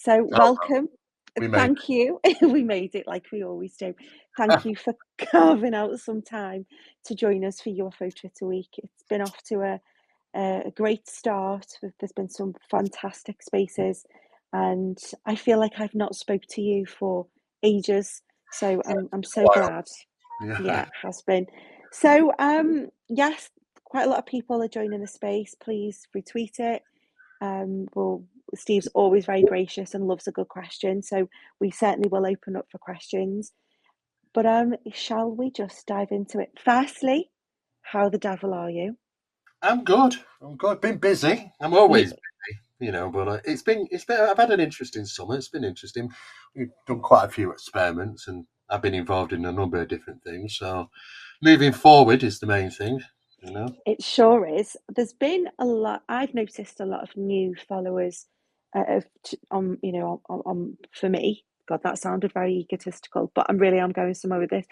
So Oh, welcome. we made Thank you. We made it like we always do. it. Thank you for carving out some time to join us for UFO Twitter Week. It's been off to a great start. There's been some fantastic spaces, and I feel like I've not spoke to you for ages. So I'm so Wild. glad. Yeah, Yeah. it has been. So yes, quite a lot of people are joining the space. Please retweet it. Well, Steve's always very gracious and loves a good question, so we certainly will open up for questions. But shall we just dive into it? Firstly, how the devil are you? I'm good. I'm good. Been busy. I'm You, always busy, but it's been. I've had an interesting summer. It's been interesting. We've done quite a few experiments, and I've been involved in a number of different things. So moving forward is the main thing. it sure is. There's been a lot. I've noticed a lot of new followers on for me. God, that sounded very egotistical, but I'm going somewhere with this.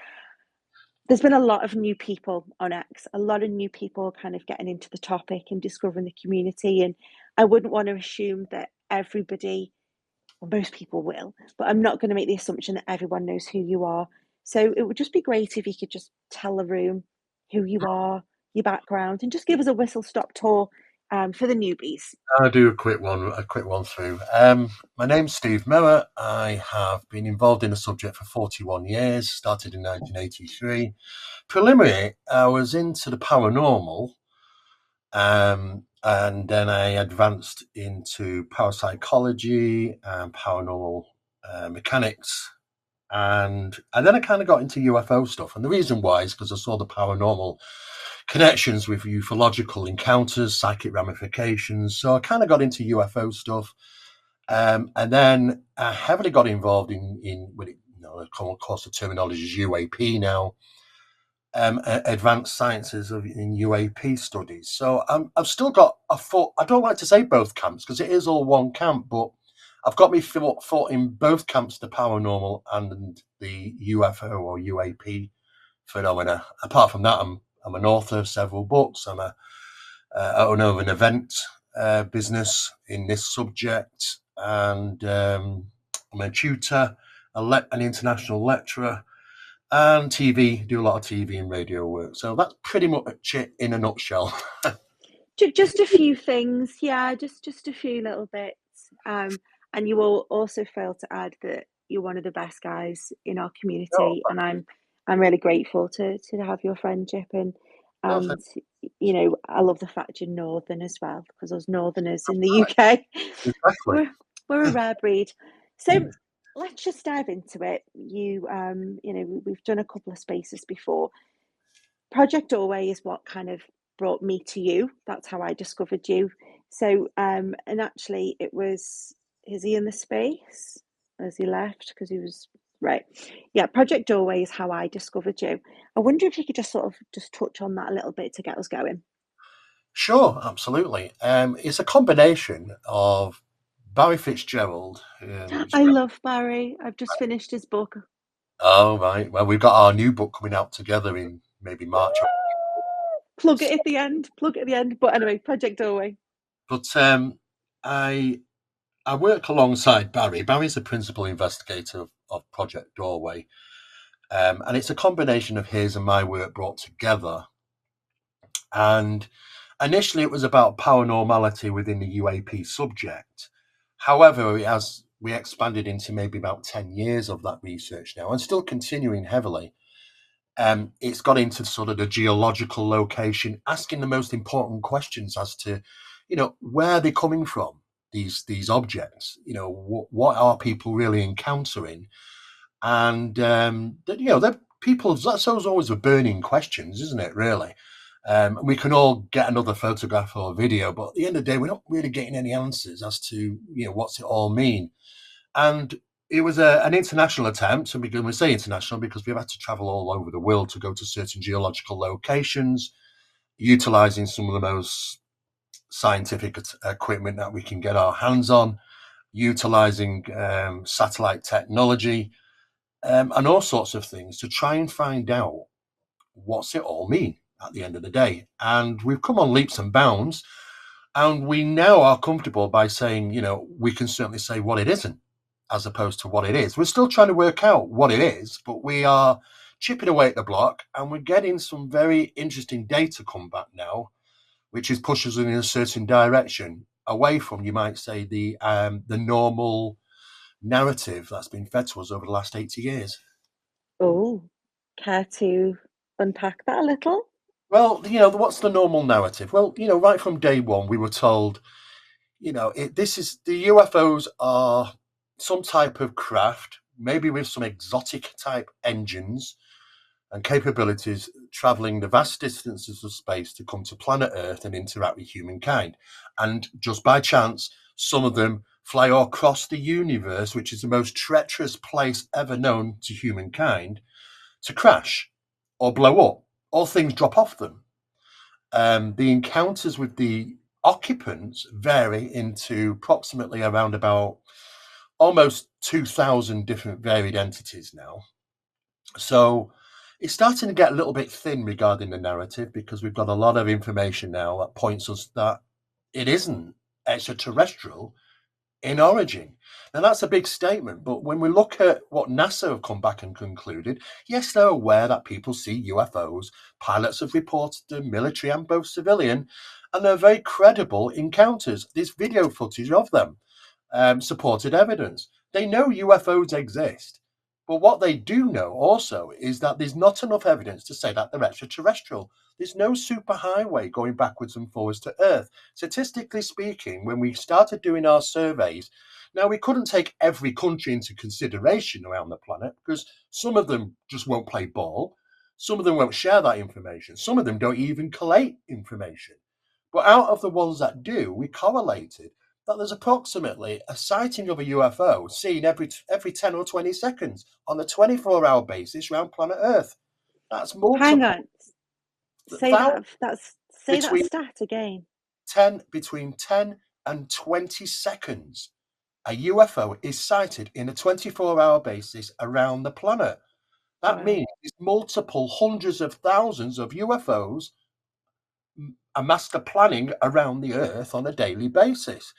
There's been a lot of new people on X, a lot of new people kind of getting into the topic and discovering the community. And I wouldn't want to assume that everybody, or most people will, but I'm not going to make the assumption that everyone knows who you are. So it would just be great if you could just tell the room who you are, your background, and just give us a whistle stop tour for the newbies. I'll do a quick one through. My name's Steve Mera. I have been involved in the subject for 41 years. Started in 1983. Preliminary, I was into the paranormal. And then I advanced into parapsychology and paranormal mechanics. And then I kind of got into UFO stuff. And the reason why is because I saw the paranormal connections with ufological encounters, psychic ramifications. So I kind of got into UFO stuff. And then I heavily got involved in what of course, the terminology is UAP now, advanced sciences in UAP studies. So I've still got a foot. I don't like to say both camps because it is all one camp, but I've got me fought in both camps, the paranormal and the UFO or UAP phenomena. Apart from that, I'm an author of several books. I'm a owner of an event business in this subject, and I'm a tutor, an international lecturer, and TV, do a lot of TV and radio work. So that's pretty much it in a nutshell. Just a few things, yeah, just a few little bits. And you will also fail to add that you're one of the best guys in our Oh, community, and I'm really grateful to have your friendship no, and I love the fact you're northern as well because us northerners in the UK exactly. we're a rare breed. So let's just dive into it. We've done a couple of spaces before. Project Doorway is what kind of brought me to you. That's how I discovered you. So, and actually, it was, is he in the space? Has he left? Because he was, right. Yeah, Project Doorway is how I discovered you. I wonder if you could just sort of just touch on that a little bit to get us going. Sure, absolutely. It's a combination of Barry Fitzgerald. I love Barry. I've just finished his book. Oh, right. Well, we've got our new book coming out together in maybe March. Plug it at the end. Plug it at the end. But anyway, Project Doorway. But I I work alongside Barry. Barry's the principal investigator of Project Doorway, and it's a combination of his and my work brought together. And initially, it was about paranormality within the UAP subject. However, as we expanded into maybe about 10 years of that research now, and still continuing heavily, it's got into sort of the geological location, asking the most important questions as to, where they're coming from. These objects, what are people really encountering, and that people. That's always a burning questions, isn't it? Really, we can all get another photograph or video, but at the end of the day, we're not really getting any answers as to what's it all mean. And it was an international attempt, and we say international because we've had to travel all over the world to go to certain geological locations, utilizing some of the most scientific equipment that we can get our hands on, utilizing satellite technology, and all sorts of things to try and find out what's it all mean at the end of the day. And we've come on leaps and bounds. And we now are comfortable by saying, we can certainly say what it isn't, as opposed to what it is. We're still trying to work out what it is, but we are chipping away at the block, and we're getting some very interesting data come back now, which is pushes us in a certain direction, away from, you might say, the normal narrative that's been fed to us over the last 80 years. Oh, care to unpack that a little? Well, what's the normal narrative? Well, right from day one, we were told, this is the UFOs are some type of craft, maybe with some exotic type engines and capabilities, traveling the vast distances of space to come to planet Earth and interact with humankind. And just by chance, some of them fly across the universe, which is the most treacherous place ever known to humankind, to crash or blow up, or things drop off them. The encounters with the occupants vary into approximately around about almost 2,000 different varied entities now. So it's starting to get a little bit thin regarding the narrative, because we've got a lot of information now that points us that it isn't extraterrestrial in origin. Now, that's a big statement, but when we look at what NASA have come back and concluded, yes, they're aware that people see UFOs. Pilots have reported them, military and both civilian, and they're very credible encounters. There's video footage of them, supported evidence. They know UFOs exist. But what they do know also is that there's not enough evidence to say that they're extraterrestrial. There's no superhighway going backwards and forwards to Earth. Statistically speaking, when we started doing our surveys, now we couldn't take every country into consideration around the planet, because some of them just won't play ball. Some of them won't share that information. Some of them don't even collate information. But out of the ones that do, we correlated that there's approximately a sighting of a UFO seen every 10 or 20 seconds on a 24-hour basis around planet Earth. That's Hang multiple. on. Say that Between stat again. 10 and 20 seconds, a UFO is sighted in a 24-hour basis around the planet. That Wow. means there's multiple hundreds of thousands of UFOs amassed planning around the Earth on a daily basis.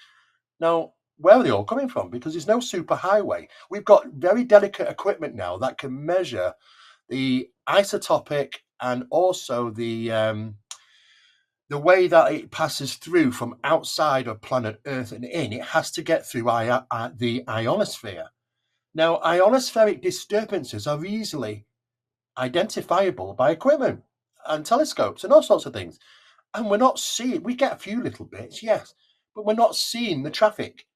Now, where are they all coming from? Because there's no superhighway. We've got very delicate equipment now that can measure the isotopic and also the way that it passes through from outside of planet Earth and in. It has to get through the ionosphere. Now, ionospheric disturbances are easily identifiable by equipment and telescopes and all sorts of things. And we're not seeing, we get a few little bits, yes, but we're not seeing the traffic.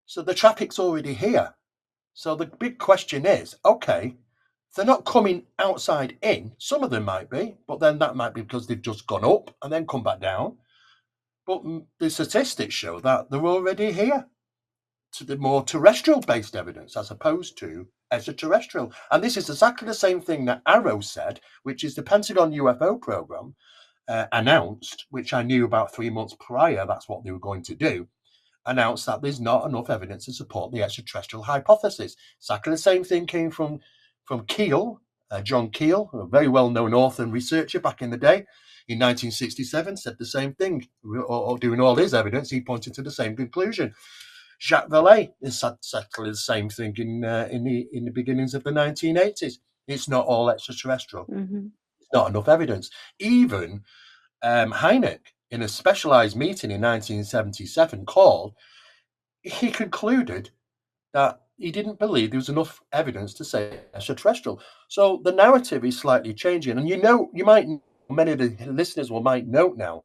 So the traffic's already here. So the big question is, okay, they're not coming outside in. Some of them might be, but then that might be because they've just gone up and then come back down. But the statistics show that they're already here, to the more terrestrial based evidence as opposed to extraterrestrial. And this is exactly the same thing that AARO said, which is the Pentagon UFO program announced, which I knew about 3 months prior, that's what they were going to do, announced that there's not enough evidence to support the extraterrestrial hypothesis. Exactly the same thing came from Keel, John Keel, a very well-known author and researcher back in the day, in 1967, said the same thing. Or doing all his evidence, he pointed to the same conclusion. Jacques Vallée is exactly the same thing in the beginnings of the 1980s. It's not all extraterrestrial. Mm-hmm. It's not enough evidence. Even Hynek, in a specialized meeting in 1977 called, he concluded that he didn't believe there was enough evidence to say extraterrestrial. So the narrative is slightly changing. And many of the listeners might note now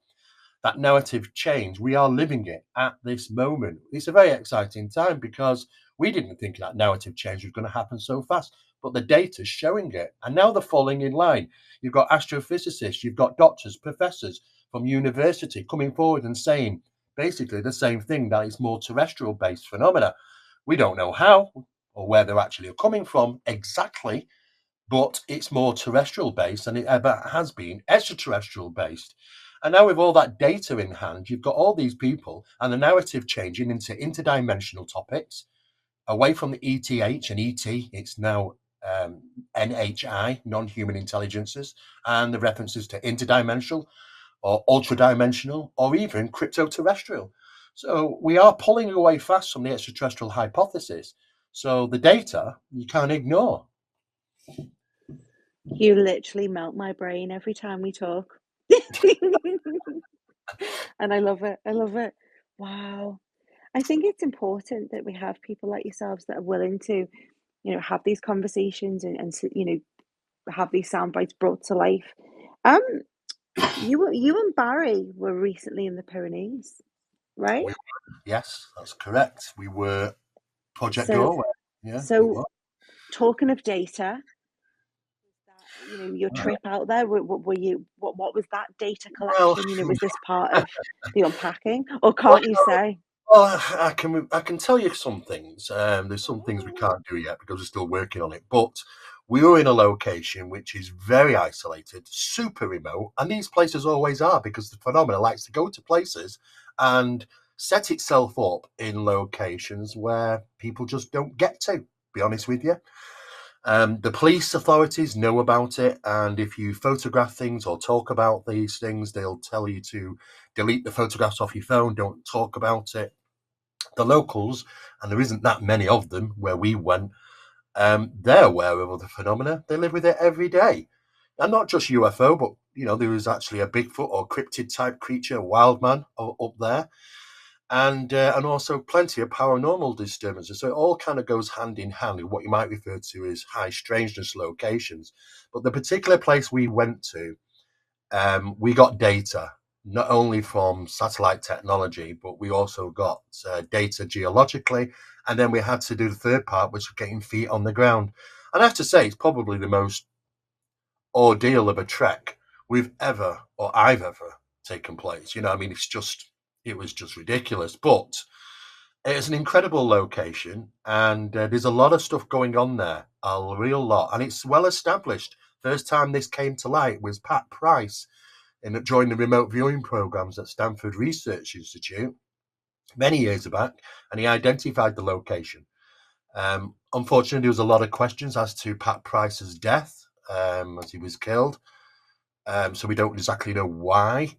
that narrative change. We are living it at this moment. It's a very exciting time, because we didn't think that narrative change was going to happen so fast, but the data's showing it. And now they're falling in line. You've got astrophysicists, you've got doctors, professors from university coming forward and saying basically the same thing, that it's more terrestrial based phenomena. We don't know how or where they're actually coming from exactly, but it's more terrestrial based than it ever has been extraterrestrial based. And now, with all that data in hand, you've got all these people and the narrative changing into interdimensional topics, away from the ETH and ET. It's now NHI, non human intelligences, and the references to interdimensional or ultra-dimensional, or even crypto-terrestrial. So we are pulling away fast from the extraterrestrial hypothesis. So the data you can't ignore. You literally melt my brain every time we talk. And I love it. I love it. Wow. I think it's important that we have people like yourselves that are willing to, have these conversations and have these sound bites brought to life. Um, you and Barry were recently in the Pyrenees, right? We, yes, that's correct. We were Project So, Doorway. Yeah, we so were. talking of data, that, your Well, trip out there, were you, what was that data well, collection? Was this part of the unpacking, or can't you say? I can tell you some things. There's some things we Oh, can't do yet because we're still working on it. But we were in a location which is very isolated, super remote, and these places always are because the phenomena likes to go to places and set itself up in locations where people just don't get to. Be honest with you. The police authorities know about it, and if you photograph things or talk about these things, they'll tell you to delete the photographs off your phone. Don't talk about it. The locals, and there isn't that many of them where we went, they're aware of the phenomena. They live with it every day. And not just UFO, but there is actually a Bigfoot or cryptid type creature, wild man up there, and also plenty of paranormal disturbances. So it all kind of goes hand in hand with what you might refer to as high strangeness locations. But the particular place we went to, we got data not only from satellite technology, but we also got data geologically. And then we had to do the third part, which was getting feet on the ground. And I have to say, it's probably the most ordeal of a trek I've ever taken place. It was just ridiculous. But it's an incredible location, and there's a lot of stuff going on there, a real lot. And it's well established. First time this came to light was Pat Price during the remote viewing programs at Stanford Research Institute many years back, and he identified the location. Unfortunately, there was a lot of questions as to Pat Price's death as he was killed. So we don't exactly know why,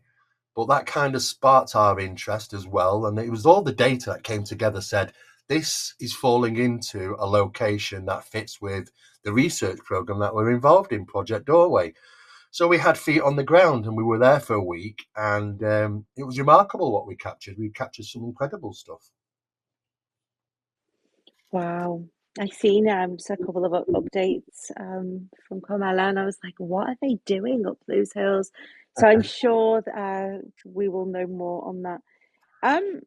but that kind of sparked our interest as well. And it was all the data that came together said this is falling into a location that fits with the research program that we're involved in, Project Doorway. So we had feet on the ground and we were there for a week, and it was remarkable what we captured. We captured some incredible stuff. wow. I seen a couple of updates from Carmela, and I was like, what are they doing up those hills? So I'm sure that, we will know more on that. Um,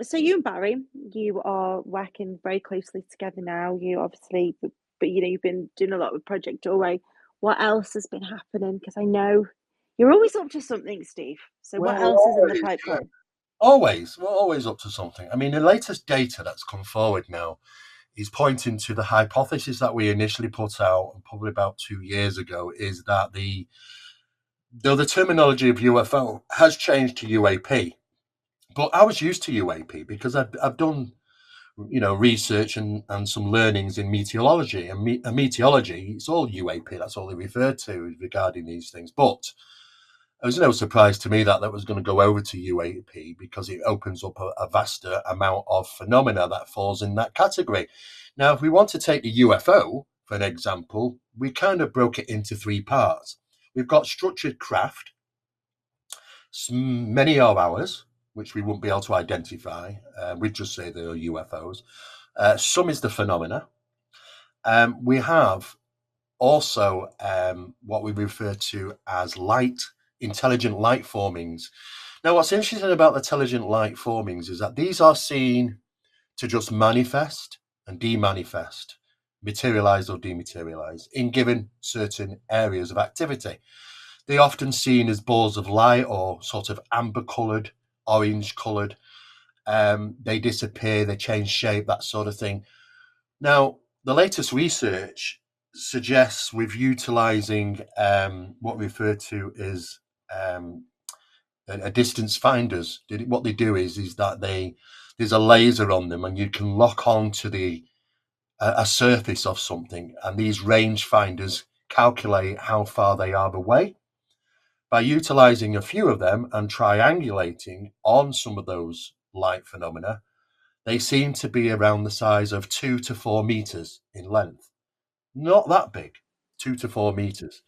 so you and Barry, you are working very closely together now. You obviously, but you've been doing a lot with Project Doorway. What else has been happening? Because I know you're always up to something, Steve. So what Well, else is in the pipeline? we're always up to something. I mean, the latest data that's come forward now is pointing to the hypothesis that we initially put out probably about 2 years ago, is that though the terminology of UFO has changed to UAP, but I was used to UAP because I've done research and some learnings in meteorology, and meteorology, it's all UAP. That's all they refer to regarding these things. But it was no surprise to me that that was going to go over to UAP because it opens up a vaster amount of phenomena that falls in that category. Now, if we want to take the UFO for an example, we kind of broke it into three parts. We've got structured craft. Many are ours, which we wouldn't be able to identify. We'd just say they're UFOs. Some is the phenomena. We have also what we refer to as intelligent light formings. Now, what's interesting about the intelligent light formings is that these are seen to just manifest and demanifest, materialize or dematerialize in given certain areas of activity. They're often seen as balls of light or sort of amber colored, orange colored. They disappear, they change shape, that sort of thing. Now, the latest research suggests with utilizing what we refer to as a distance finders. What they do is that there's a laser on them, and you can lock on to a surface of something, and these range finders calculate how far they are away. By utilizing a few of them and triangulating on some of those light phenomena, they seem to be around the size of 2 to 4 meters in length. Not that big, 2 to 4 meters.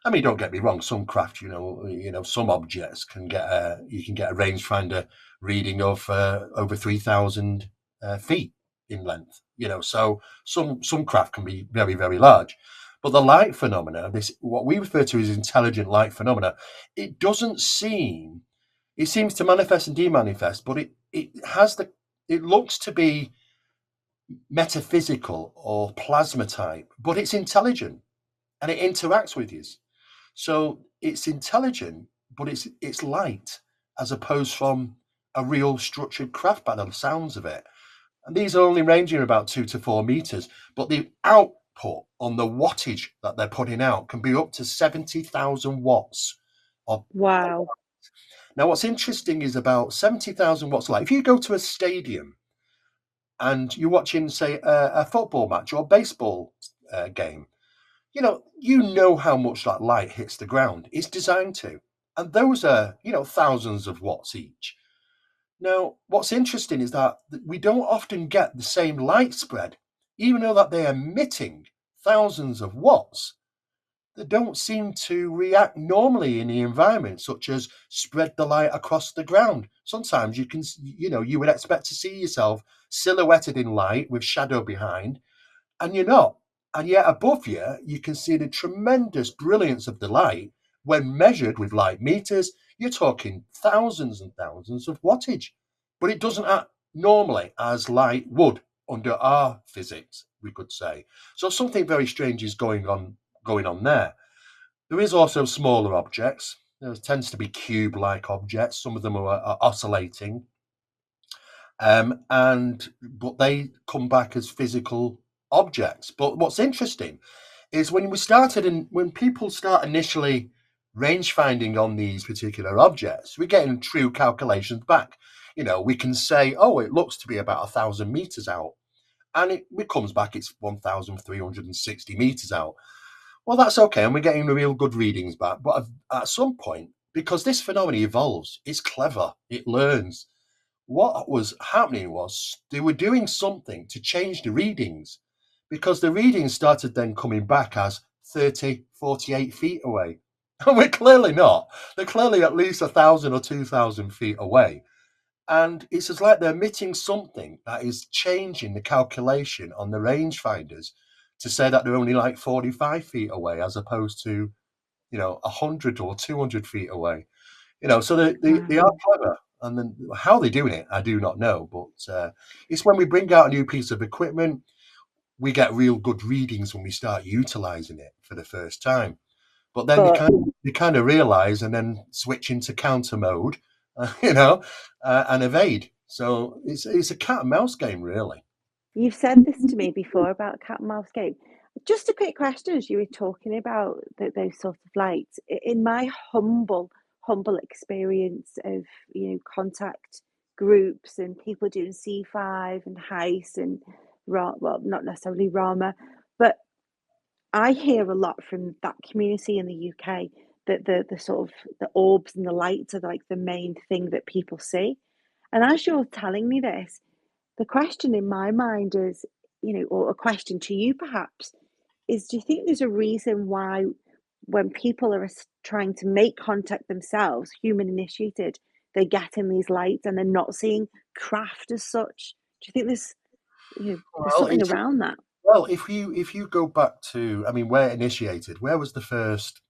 I mean, don't get me wrong. Some craft, some objects can get you can get a rangefinder reading of over 3,000 feet in length. So some craft can be very, very large. But the light phenomena, this what we refer to as intelligent light phenomena, it doesn't seem. It seems to manifest and demanifest, but it looks to be metaphysical or plasma type, but it's intelligent and it interacts with you. So it's intelligent, but it's light as opposed from a real structured craft by the sounds of it. And these are only ranging about 2 to 4 meters, but the output on the wattage that they're putting out can be up to 70,000 watts. Wow. Now, what's interesting is about 70,000 watts light. If you go to a stadium and you're watching, say, a football match or a baseball game, you know how much that light hits the ground. It's designed to. And those are, thousands of watts each. Now, what's interesting is that we don't often get the same light spread, even though that they're emitting thousands of watts. They don't seem to react normally in the environment, such as spread the light across the ground. Sometimes you would expect to see yourself silhouetted in light with shadow behind, and you're not. And yet above you, you can see the tremendous brilliance of the light. When measured with light meters, you're talking thousands and thousands of wattage. But it doesn't act normally as light would under our physics, we could say. So something very strange is going on there. There is also smaller objects. There tends to be cube-like objects. Some of them are oscillating. But they come back as physical objects. But what's interesting is when people start initially range finding on these particular objects, we're getting true calculations back. We can say, oh, it looks to be about 1,000 meters out, and it comes back it's 1,360 meters out. Well, that's okay, and we're getting real good readings back. But at some point, because this phenomenon evolves, it's clever, it learns. What was happening was they were doing something to change the readings, because the readings started then coming back as 30, 48 feet away. And we're clearly not. They're clearly at least 1,000 or 2,000 feet away. And it's as like they're emitting something that is changing the calculation on the rangefinders to say that they're only like 45 feet away as opposed to, 100 or 200 feet away. So they are clever. And then how they're doing it, I do not know. But it's when we bring out a new piece of equipment, we get real good readings when we start utilizing it for the first time. But then But they kind of realize and then switch into counter mode, and evade. So it's a cat and mouse game, really. you've said this to me before about cat and mouse game. Just a quick question as you were talking about those sort of lights. In my humble experience of, contact groups and people doing C5 and Heist and well, not necessarily Rama, but I hear a lot from that community in the UK that the sort of the orbs and the lights are like the main thing that people see. And as you're telling me this, the question in my mind is, or a question to you perhaps, is do you think there's a reason why when people are trying to make contact themselves, human initiated, they're getting these lights and they're not seeing craft as such? Do you think there's Well, something around that? well, if you go back to, I mean, where initiated, where was the first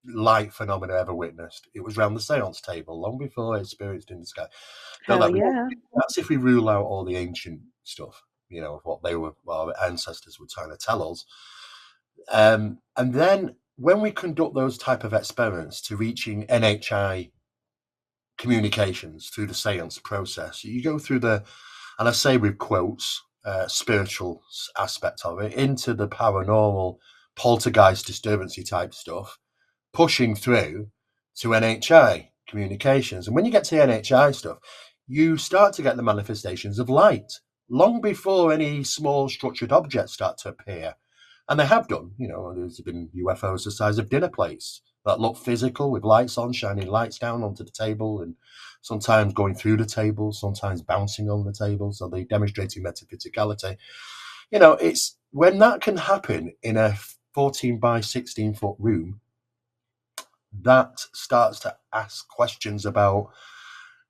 light phenomena ever witnessed? It was round the seance table, long before experienced in the sky. Though Hell yeah. that's if we rule out all the ancient stuff, of what our ancestors were trying to tell us. And then when we conduct those type of experiments to reaching NHI communications through the seance process, you go through and I say with quotes, spiritual aspect of it into the paranormal, poltergeist, disturbancy type stuff, pushing through to NHI communications. And when you get to the NHI stuff, you start to get the manifestations of light long before any small structured objects start to appear. And they have done, there's been UFOs the size of dinner plates that look physical with lights on, shining lights down onto the table, and sometimes going through the table, sometimes bouncing on the table. So they're demonstrating metaphysicality. It's when that can happen in a 14 by 16-foot room, that starts to ask questions about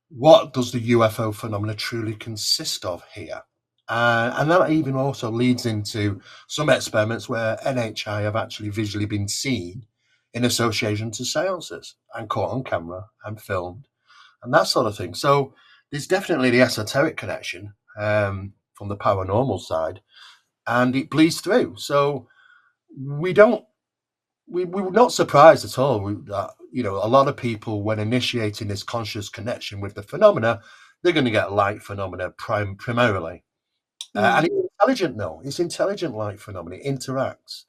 what does the UFO phenomena truly consist of here? And that even also leads into some experiments where NHI have actually visually been seen in association to seances and caught on camera and filmed and that sort of thing. So there's definitely the esoteric connection from the paranormal side, and it bleeds through. So we don't we were not surprised at all that a lot of people, when initiating this conscious connection with the phenomena, they're going to get light phenomena primarily. And it's intelligent, though. It's intelligent light phenomena. It interacts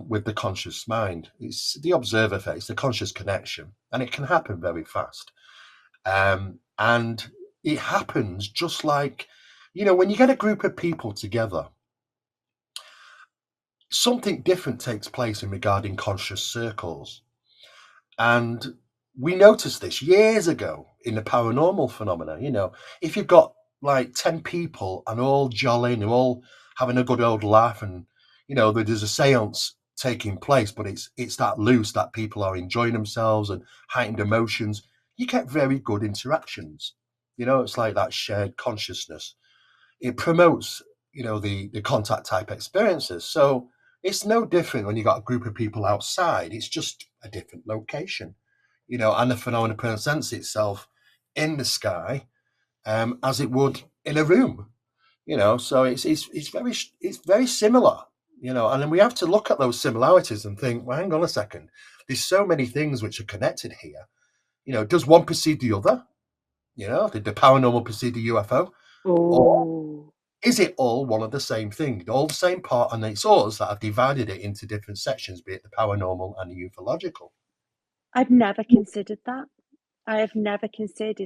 with the conscious mind. It's the observer phase, the conscious connection, and it can happen very fast. And it happens just like, when you get a group of people together, something different takes place in regarding conscious circles. And we noticed this years ago in the paranormal phenomena. If you've got like 10 people and all jolly and all having a good old laugh, and there's a seance taking place, but it's that loose that people are enjoying themselves and heightened emotions, you get very good interactions. It's like that shared consciousness. It promotes, the contact type experiences. So it's no different when you got a group of people outside. It's just a different location, and the phenomenon presents itself in the sky as it would in a room. So it's very similar. And then we have to look at those similarities and think, well, hang on a second, there's so many things which are connected here. Does one precede the other? Did the paranormal precede the UFO? Or Oh, is it all one of the same thing, all the same part, and it's us that have divided it into different sections, be it the paranormal and the ufological? I've never considered that. I have never considered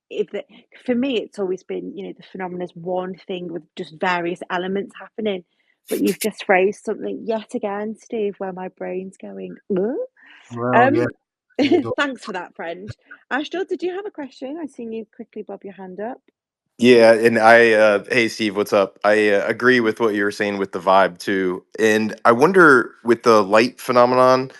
if that for me it's always been, the phenomenon is one thing with just various elements happening. But you've just phrased something yet again, Steve, where my brain's going, "Huh?" Well, yeah, Um, it does. thanks for that, friend. Ashton, did you have a question? I seen you quickly bob your hand up. Yeah, and hey Steve, what's up? I agree with what you were saying with the vibe too. And I wonder with the light phenomenon,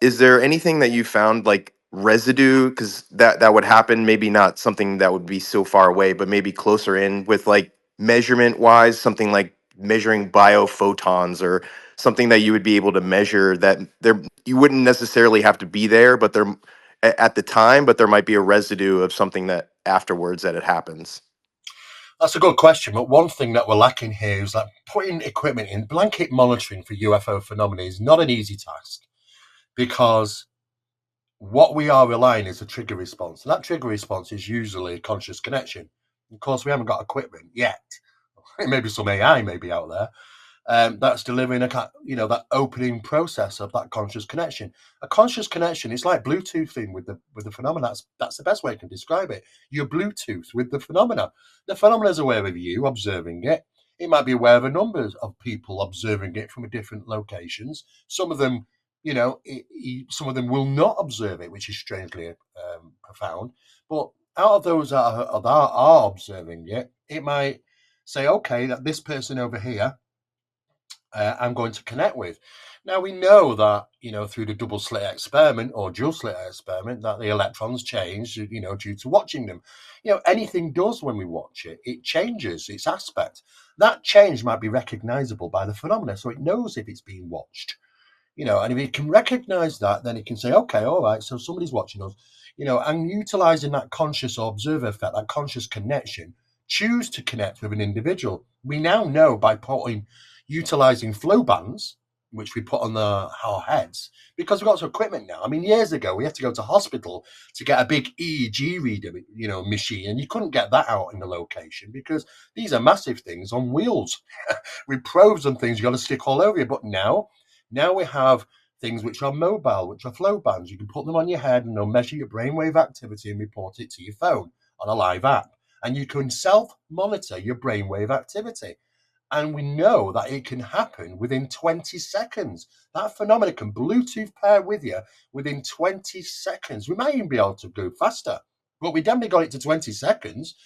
is there anything that you found like residue? Because that would happen, maybe not something that would be so far away, but maybe closer in with like measurement wise, something like measuring biophotons or something that you would be able to measure that there you wouldn't necessarily have to be there, but there at the time, but there might be a residue of something that afterwards that it happens. That's a good question, but one thing that we're lacking here is that putting equipment in blanket monitoring for UFO phenomena is not an easy task, because what we are relying is a trigger response, and that trigger response is usually a conscious connection. Of course, we haven't got equipment yet. Maybe some AI may be out there, that's delivering that opening process of that conscious connection. A conscious connection is like Bluetoothing with the phenomena. That's the best way I can describe it. You're Bluetooth with the phenomena. The phenomena is aware of you observing it. It might be aware of a number of people observing it from different locations. Some of them, some of them will not observe it, which is strangely profound. But out of those that are observing it, it might say, okay, that this person over here I'm going to connect with. Now we know that through the double slit experiment or dual slit experiment that the electrons change due to watching them. Anything does when we watch it, it changes its aspect. That change might be recognizable by the phenomena, so it knows if it's being watched. And if it can recognize that, then it can say, okay, all right, so somebody's watching us, and utilizing that conscious observer effect, that conscious connection, choose to connect with an individual. We now know by utilizing flow bands, which we put on our heads, because we've got some equipment now. I mean, years ago, we had to go to hospital to get a big EEG reader, machine, and you couldn't get that out in the location because these are massive things on wheels with probes and things you got to stick all over you. But now we have things which are mobile, which are flow bands. You can put them on your head and they'll measure your brainwave activity and report it to your phone on a live app. And you can self-monitor your brainwave activity. And we know that it can happen within 20 seconds. That phenomenon can Bluetooth pair with you within 20 seconds. We might even be able to go faster, but we definitely got it to 20 seconds.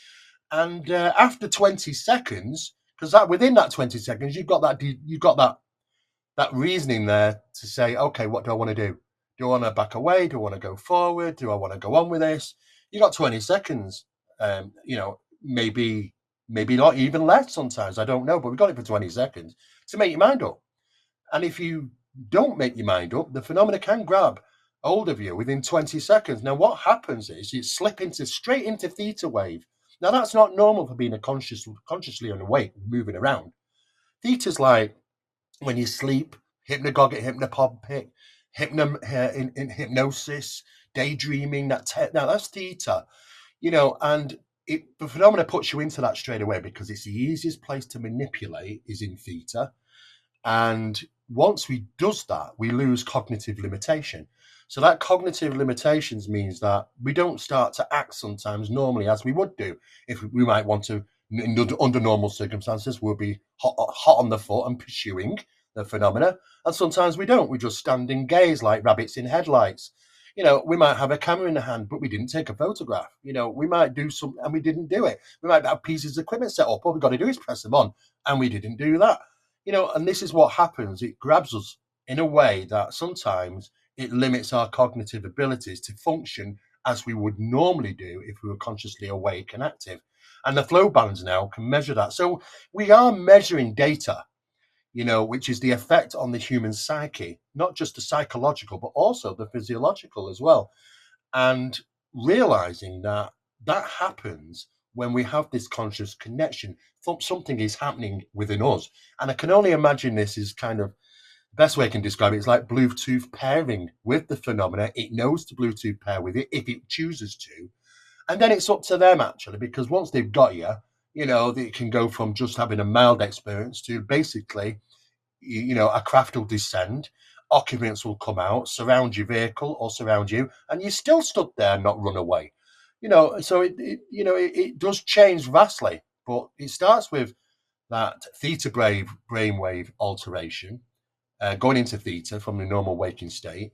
And after 20 seconds, because that within that 20 seconds, you've got that reasoning there to say, okay, what do I want to do? Do I want to back away? Do I want to go forward? Do I want to go on with this? You got 20 seconds. Maybe not even less sometimes. I don't know, but we got it for 20 seconds to make your mind up. And if you don't make your mind up, the phenomena can grab hold of you within 20 seconds. Now, what happens is you slip straight into theta wave. Now, that's not normal for being consciously unawake, moving around. Theta's like when you sleep, hypnagogic, hypnopompic, in hypnosis, daydreaming. That's theta, and the phenomena puts you into that straight away because it's the easiest place to manipulate is in theta. And once we does that, we lose cognitive limitation. So that cognitive limitations means that we don't start to act sometimes normally as we would do. If we might want to, under normal circumstances, we'll be hot on the foot and pursuing the phenomena. And sometimes we don't. We just stand and gaze like rabbits in headlights. We might have a camera in the hand, but we didn't take a photograph. We might do some and we didn't do it. We might have pieces of equipment set up. All we've got to do is press them on, and we didn't do that. And this is what happens. It grabs us in a way that sometimes it limits our cognitive abilities to function as we would normally do if we were consciously awake and active. And the flow bands now can measure that. So we are measuring data, which is the effect on the human psyche, not just the psychological, but also the physiological as well. And realizing that happens when we have this conscious connection, something is happening within us. And I can only imagine this is kind of the best way I can describe it. It's like Bluetooth pairing with the phenomena. It knows to Bluetooth pair with it if it chooses to. And then it's up to them, actually, because once they've got you, they can go from just having a mild experience to basically, a craft will descend, occupants will come out, surround your vehicle or surround you, and you're still stood there and not run away. So it does change vastly, but it starts with that theta brainwave alteration, going into theta from the normal waking state,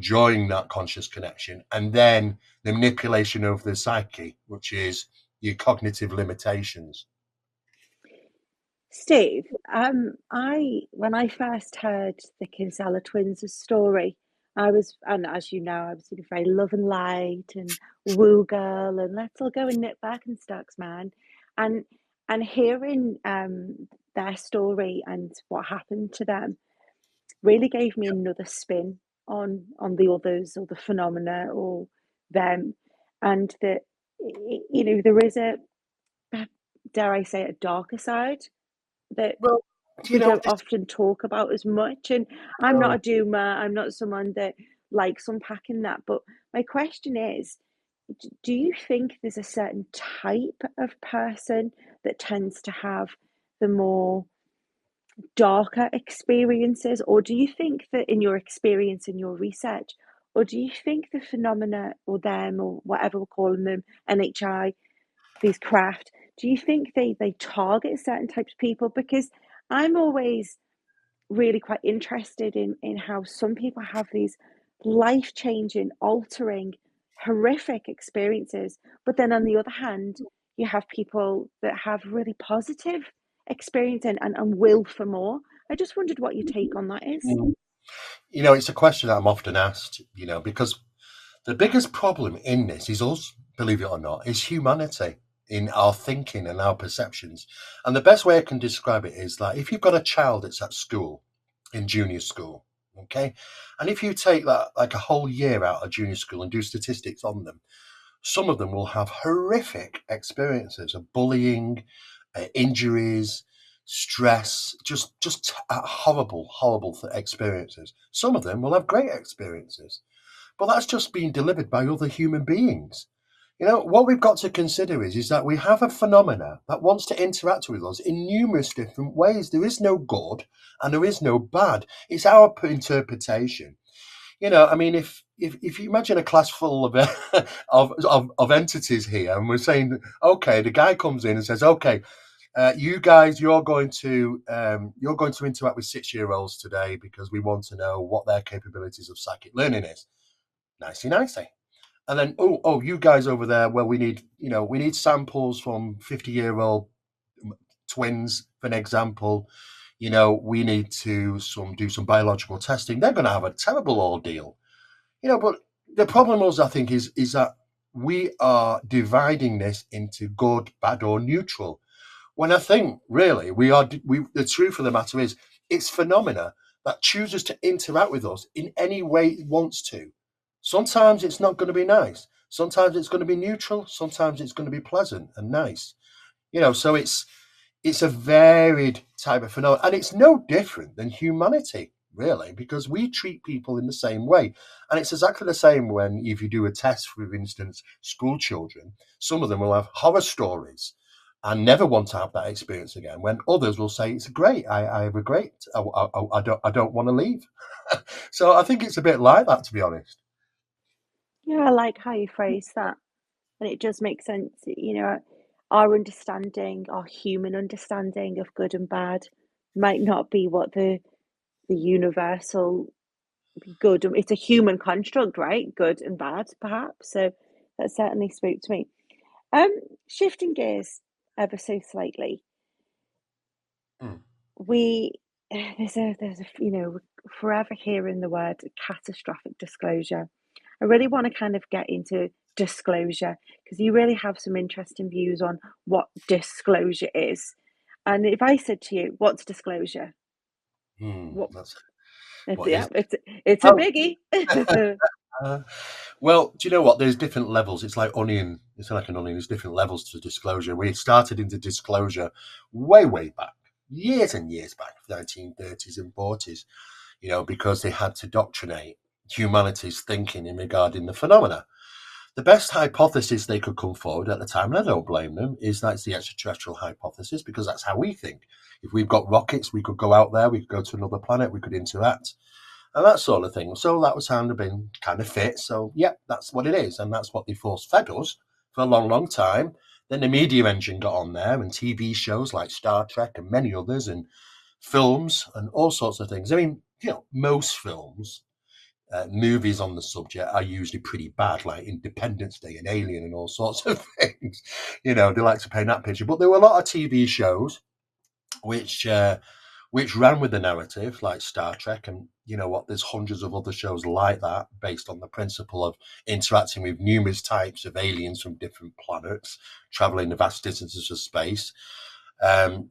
drawing that conscious connection, and then the manipulation of the psyche, which is your cognitive limitations. Steve, when I first heard the Kinsella twins' story, and as you know, I was sort of very love and light and woo girl and let's all go and knit Birkenstocks, man, and hearing their story and what happened to them really gave me another spin on the others or the phenomena or them, and that there is dare I say, a darker side that Well, we don't often talk about as much. And I'm not a doomer. I'm not someone that likes unpacking that. But my question is, do you think there's a certain type of person that tends to have the more darker experiences? Or do you think that in your experience, in your research, or do you think the phenomena or them or whatever we're calling them, NHI, these craft, do you think they target certain types of people? Because I'm always really quite interested in how some people have these life-changing, altering, horrific experiences, but then on the other hand, you have people that have really positive experience and will for more. I just wondered what your take on that is. It's a question that I'm often asked, because the biggest problem in this is us, believe it or not, is humanity in our thinking and our perceptions. And the best way I can describe it is that if you've got a child that's at school, in junior school, okay, and if you take that like a whole year out of junior school and do statistics on them, some of them will have horrific experiences of bullying, injuries, stress, just horrible experiences. Some of them will have great experiences, but that's just being delivered by other human beings. What we've got to consider is that we have a phenomena that wants to interact with us in numerous different ways. There is no good and there is no bad. It's our interpretation. If you imagine a class full of entities here, and we're saying, okay, the guy comes in and says, okay, You guys, you're going to interact with 6-year-olds today because we want to know what their capabilities of psychic learning is. Nicey, nicey. And then, you guys over there, well, we need samples from 50-year-old twins, for an example. We need to do some biological testing. They're going to have a terrible ordeal. But the problem is, I think, is that we are dividing this into good, bad, or neutral. When I think, really, the truth of the matter is, it's phenomena that chooses to interact with us in any way it wants to. Sometimes it's not going to be nice. Sometimes it's going to be neutral. Sometimes it's going to be pleasant and nice. So it's a varied type of phenomenon, and it's no different than humanity, really, because we treat people in the same way. And it's exactly the same when, if you do a test, for instance, school children, some of them will have horror stories and never want to have that experience again, when others will say it's great, I have a great, I don't want to leave. So I think it's a bit like that, to be honest. Yeah, I like how you phrase that. And it does make sense. Our understanding, our human understanding of good and bad might not be what the universal good. It's a human construct, right? Good and bad, perhaps. So that certainly spoke to me. Um, Shifting gears ever so slightly, Mm. we there's a we're forever hearing the word catastrophic disclosure. I really want to kind of get into disclosure because you really have some interesting views on what disclosure is. And if I said to you, "What's disclosure?" What That's it's what yeah, is. it's a Oh, biggie. well, do you know what? There's different levels. It's like onion. It's like an onion. There's different levels to disclosure. We started into disclosure way, way back, years and years back, 1930s and 40s. Because they had to doctrinate humanity's thinking in regarding the phenomena. The best hypothesis they could come forward at the time, and I don't blame them, is that's the extraterrestrial hypothesis, because that's how we think. If we've got rockets, we could go out there, we could go to another planet, we could interact, and that sort of thing. So that was been kind of fit. So, yeah, that's what it is. And that's what they force fed us for a long, long time. Then the media engine got on there, and TV shows like Star Trek and many others, and films and all sorts of things. I mean, most films, movies on the subject are usually pretty bad, like Independence Day and Alien and all sorts of things. They like to paint that picture. But there were a lot of TV shows which ran with the narrative, like Star Trek, and there's hundreds of other shows like that based on the principle of interacting with numerous types of aliens from different planets, traveling the vast distances of space, and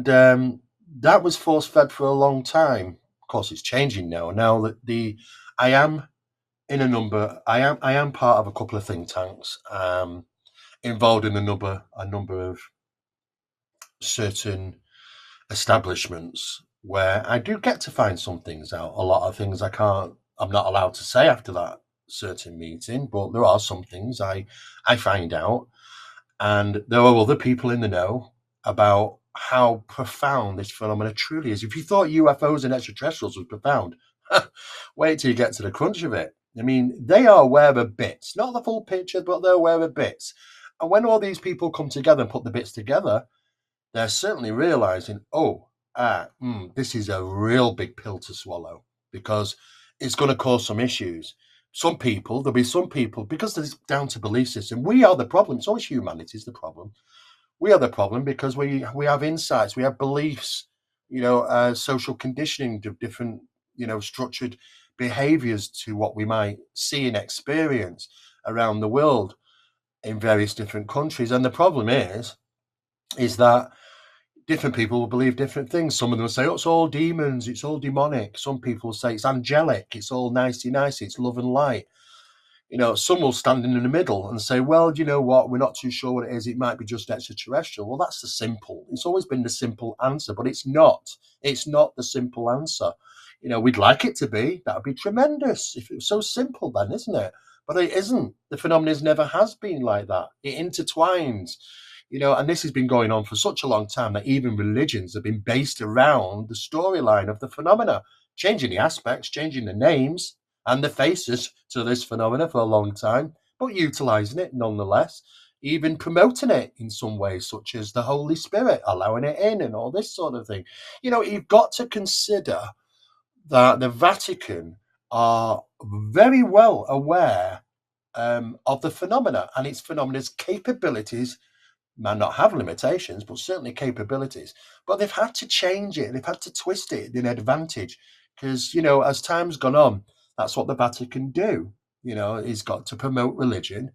that was force fed for a long time. Of course, it's changing now. Now that I am I am part of a couple of think tanks, involved in a number of certain establishments where I do get to find some things out. A lot of things I'm not allowed to say after that certain meeting, but there are some things I find out, and there are other people in the know about how profound this phenomena truly is. If you thought UFOs and extraterrestrials was profound, wait till you get to the crunch of it. I mean, they are aware of bits, not the full picture, but they're aware of bits. And when all these people come together and put the bits together, they're certainly realizing, this is a real big pill to swallow, because it's going to cause some issues. There'll be some people, because it's down to belief system. We are the problem. It's always humanity's the problem. We are the problem because we have insights, we have beliefs, social conditioning of different, structured behaviors to what we might see and experience around the world in various different countries. And the problem is that different people will believe different things. Some of them will say, it's all demons, it's all demonic. Some people say it's angelic, it's all nicey, it's love and light. Some will stand in the middle and say, well, you know what, we're not too sure what it is. It might be just extraterrestrial. Well, that's it's always been the simple answer, but it's not. It's not the simple answer. We'd like it to be. That would be tremendous if it was so simple then, isn't it? But it isn't. The phenomenon never has been like that. It intertwines, and this has been going on for such a long time that even religions have been based around the storyline of the phenomena, changing the aspects, changing the names and the faces to this phenomena for a long time, but utilizing it nonetheless. even promoting it in some ways, such as the Holy Spirit, allowing it in and all this sort of thing. You've got to consider that the Vatican are very well aware of the phenomena, and its phenomena's capabilities may not have limitations, but certainly capabilities. But they've had to change it. They've had to twist it in advantage because, as time's gone on, that's what the Vatican do. It's got to promote religion.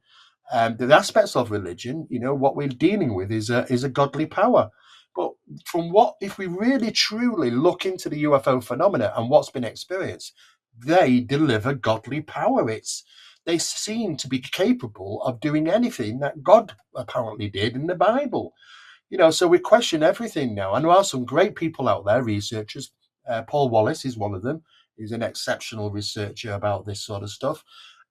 The aspects of religion, what we're dealing with is a godly power. But if we really truly look into the UFO phenomena and what's been experienced, they deliver godly power. They seem to be capable of doing anything that God apparently did in the Bible. So we question everything now. And there are some great people out there, researchers. Paul Wallace is one of them. He's an exceptional researcher about this sort of stuff.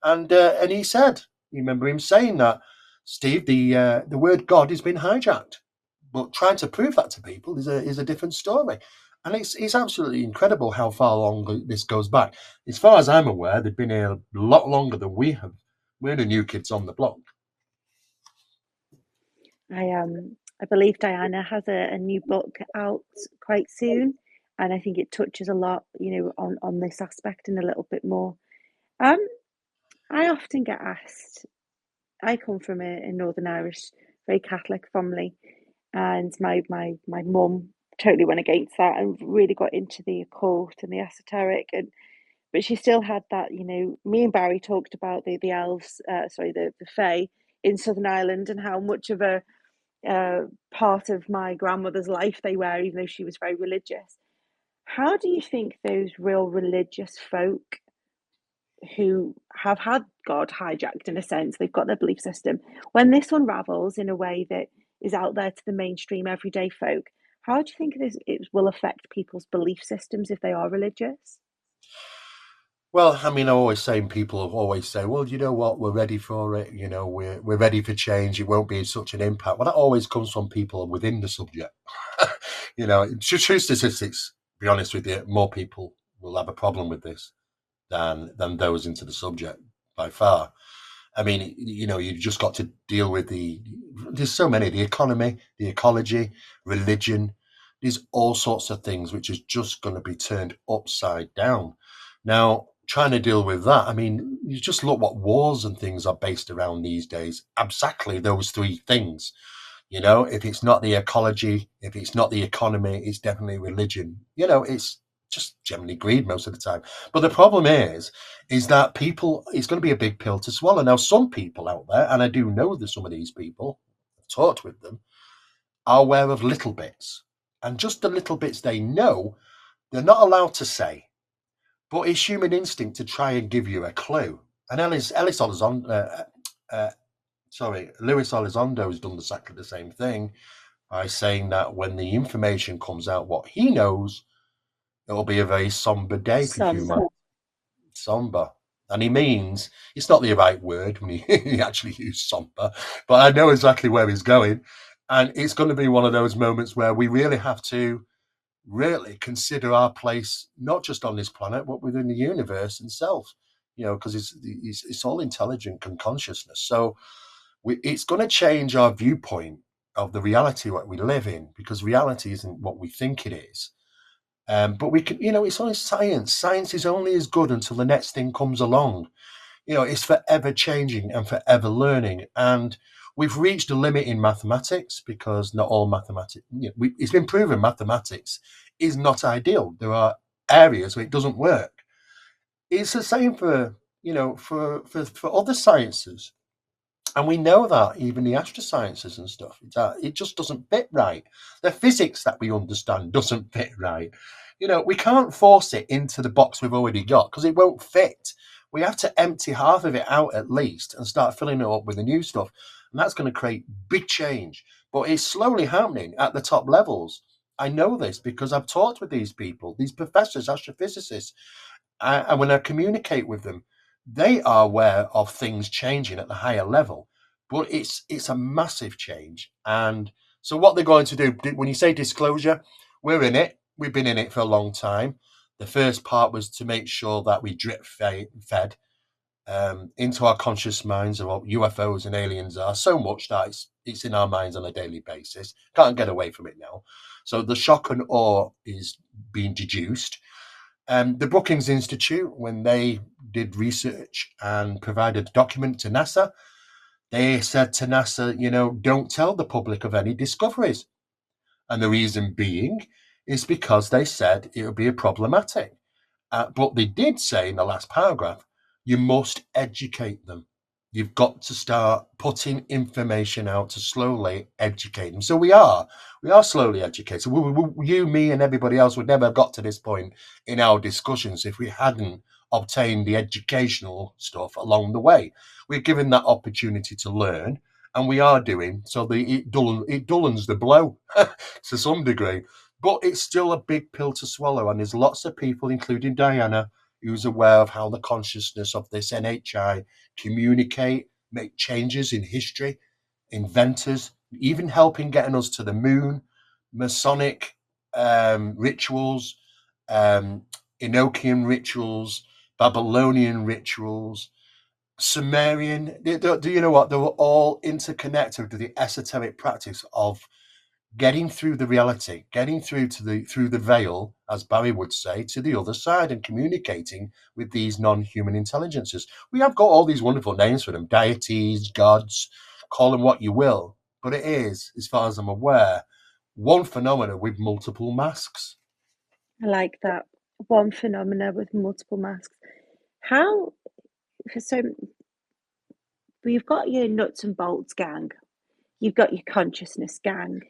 And he said, you remember him saying that, Steve, the word God has been hijacked. But trying to prove that to people is a different story. And it's absolutely incredible how far along this goes back. As far as I'm aware, they've been here a lot longer than we have. We're the new kids on the block. I believe Diana has a new book out quite soon, and I think it touches a lot, on this aspect and a little bit more. I often get asked. I come from a Northern Irish, very Catholic family, and my mum totally went against that and really got into the occult and the esoteric, but she still had that. Me and Barry talked about the elves, the fae in Southern Ireland, and how much of a part of my grandmother's life they were, even though she was very religious. How do you think those real religious folk who have had God hijacked, in a sense, they've got their belief system, when this unravels in a way that is out there to the mainstream everyday folk, how do you think it will affect people's belief systems if they are religious? Well, I mean, people always say, well, you know what, we're ready for it. We're ready for change. It won't be such an impact. Well, that always comes from people within the subject. True statistics, to be honest with you, more people will have a problem with this than those into the subject by far. I mean, you've just got to deal with there's so many, the economy, the ecology, religion. There's all sorts of things which is just going to be turned upside down. Now, trying to deal with that, I mean, you just look what wars and things are based around these days. Exactly those three things. If it's not the ecology, if it's not the economy, it's definitely religion. It's just generally greed most of the time. But the problem is that it's going to be a big pill to swallow. Now, some people out there, and I do know that some of these people, I've talked with them, are aware of little bits. And just the little bits they know, they're not allowed to say. But it's human instinct to try and give you a clue. And Lewis Elizondo has done exactly the same thing by saying that when the information comes out, what he knows, it'll be a very somber day for humanity. Somber. And he means, it's not the right word when he actually used somber, but I know exactly where he's going. And it's going to be one of those moments where we really have to really consider our place, not just on this planet, but within the universe itself, because it's all intelligent and consciousness. So it's going to change our viewpoint of the reality what we live in, because reality isn't what we think it is. But we can, it's only science. Science is only as good until the next thing comes along. It's forever changing and forever learning. And we've reached a limit in mathematics because not all mathematics, it's been proven mathematics is not ideal. There are areas where it doesn't work. It's the same for other sciences. And we know that even the astrosciences and stuff, it just doesn't fit right. The physics that we understand doesn't fit right. We can't force it into the box we've already got because it won't fit. We have to empty half of it out at least and start filling it up with the new stuff. And that's going to create big change. But it's slowly happening at the top levels. I know this because I've talked with these people, these professors, astrophysicists, and when I communicate with them, they are aware of things changing at the higher level. But it's a massive change. And so what they're going to do, when you say disclosure, we're in it. We've been in it for a long time. The first part was to make sure that we drip fed. into our conscious minds of what UFOs and aliens are so much that it's in our minds on a daily basis. Can't get away from it now. So the shock and awe is being deduced. The Brookings Institute, when they did research and provided a document to NASA, they said to NASA, don't tell the public of any discoveries. And the reason being is because they said it would be problematic. But they did say in the last paragraph, you must educate them. You've got to start putting information out to slowly educate them. So we are slowly educated. You, me, and everybody else would never have got to this point in our discussions if we hadn't obtained the educational stuff along the way. We're given that opportunity to learn, and we are doing so. It dullens the blow to some degree. But it's still a big pill to swallow, and there's lots of people, including Diana, who's aware of how the consciousness of this NHI communicate, make changes in history, inventors, even helping getting us to the moon, Masonic rituals, Enochian rituals, Babylonian rituals, Sumerian. Do you know what? They were all interconnected to the esoteric practice of getting through the reality, getting through the veil, as Barry would say, to the other side and communicating with these non-human intelligences. We have got all these wonderful names for them, deities, gods, call them what you will, but it is, as far as I'm aware, one phenomena with multiple masks. I like that. One phenomena with multiple masks. So you've got your nuts and bolts gang, you've got your consciousness gang,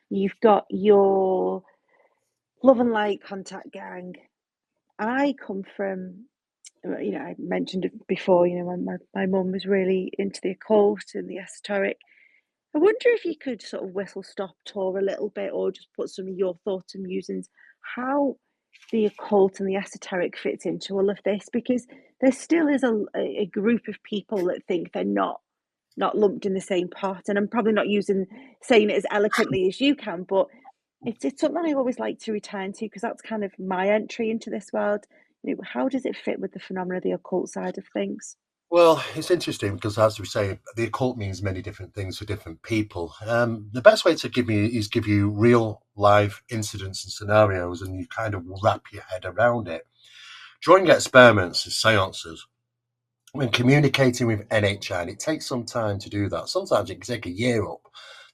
you've got your love and light contact gang. I come from, I mentioned it before, my mum was really into the occult and the esoteric. I wonder if you could sort of whistle stop tour a little bit, or just put some of your thoughts and musings, how the occult and the esoteric fits into all of this, because there still is a group of people that think they're not lumped in the same pot. And I'm probably not saying it as eloquently as you can, but it's something I always like to return to, because that's kind of my entry into this world. How does it fit with the phenomena of the occult side of things? Well, it's interesting because, as we say, the occult means many different things for different people. The best way to give you real live incidents and scenarios, and you kind of wrap your head around it. During experiments and seances, when communicating with NHI, and it takes some time to do that. Sometimes it can take a year up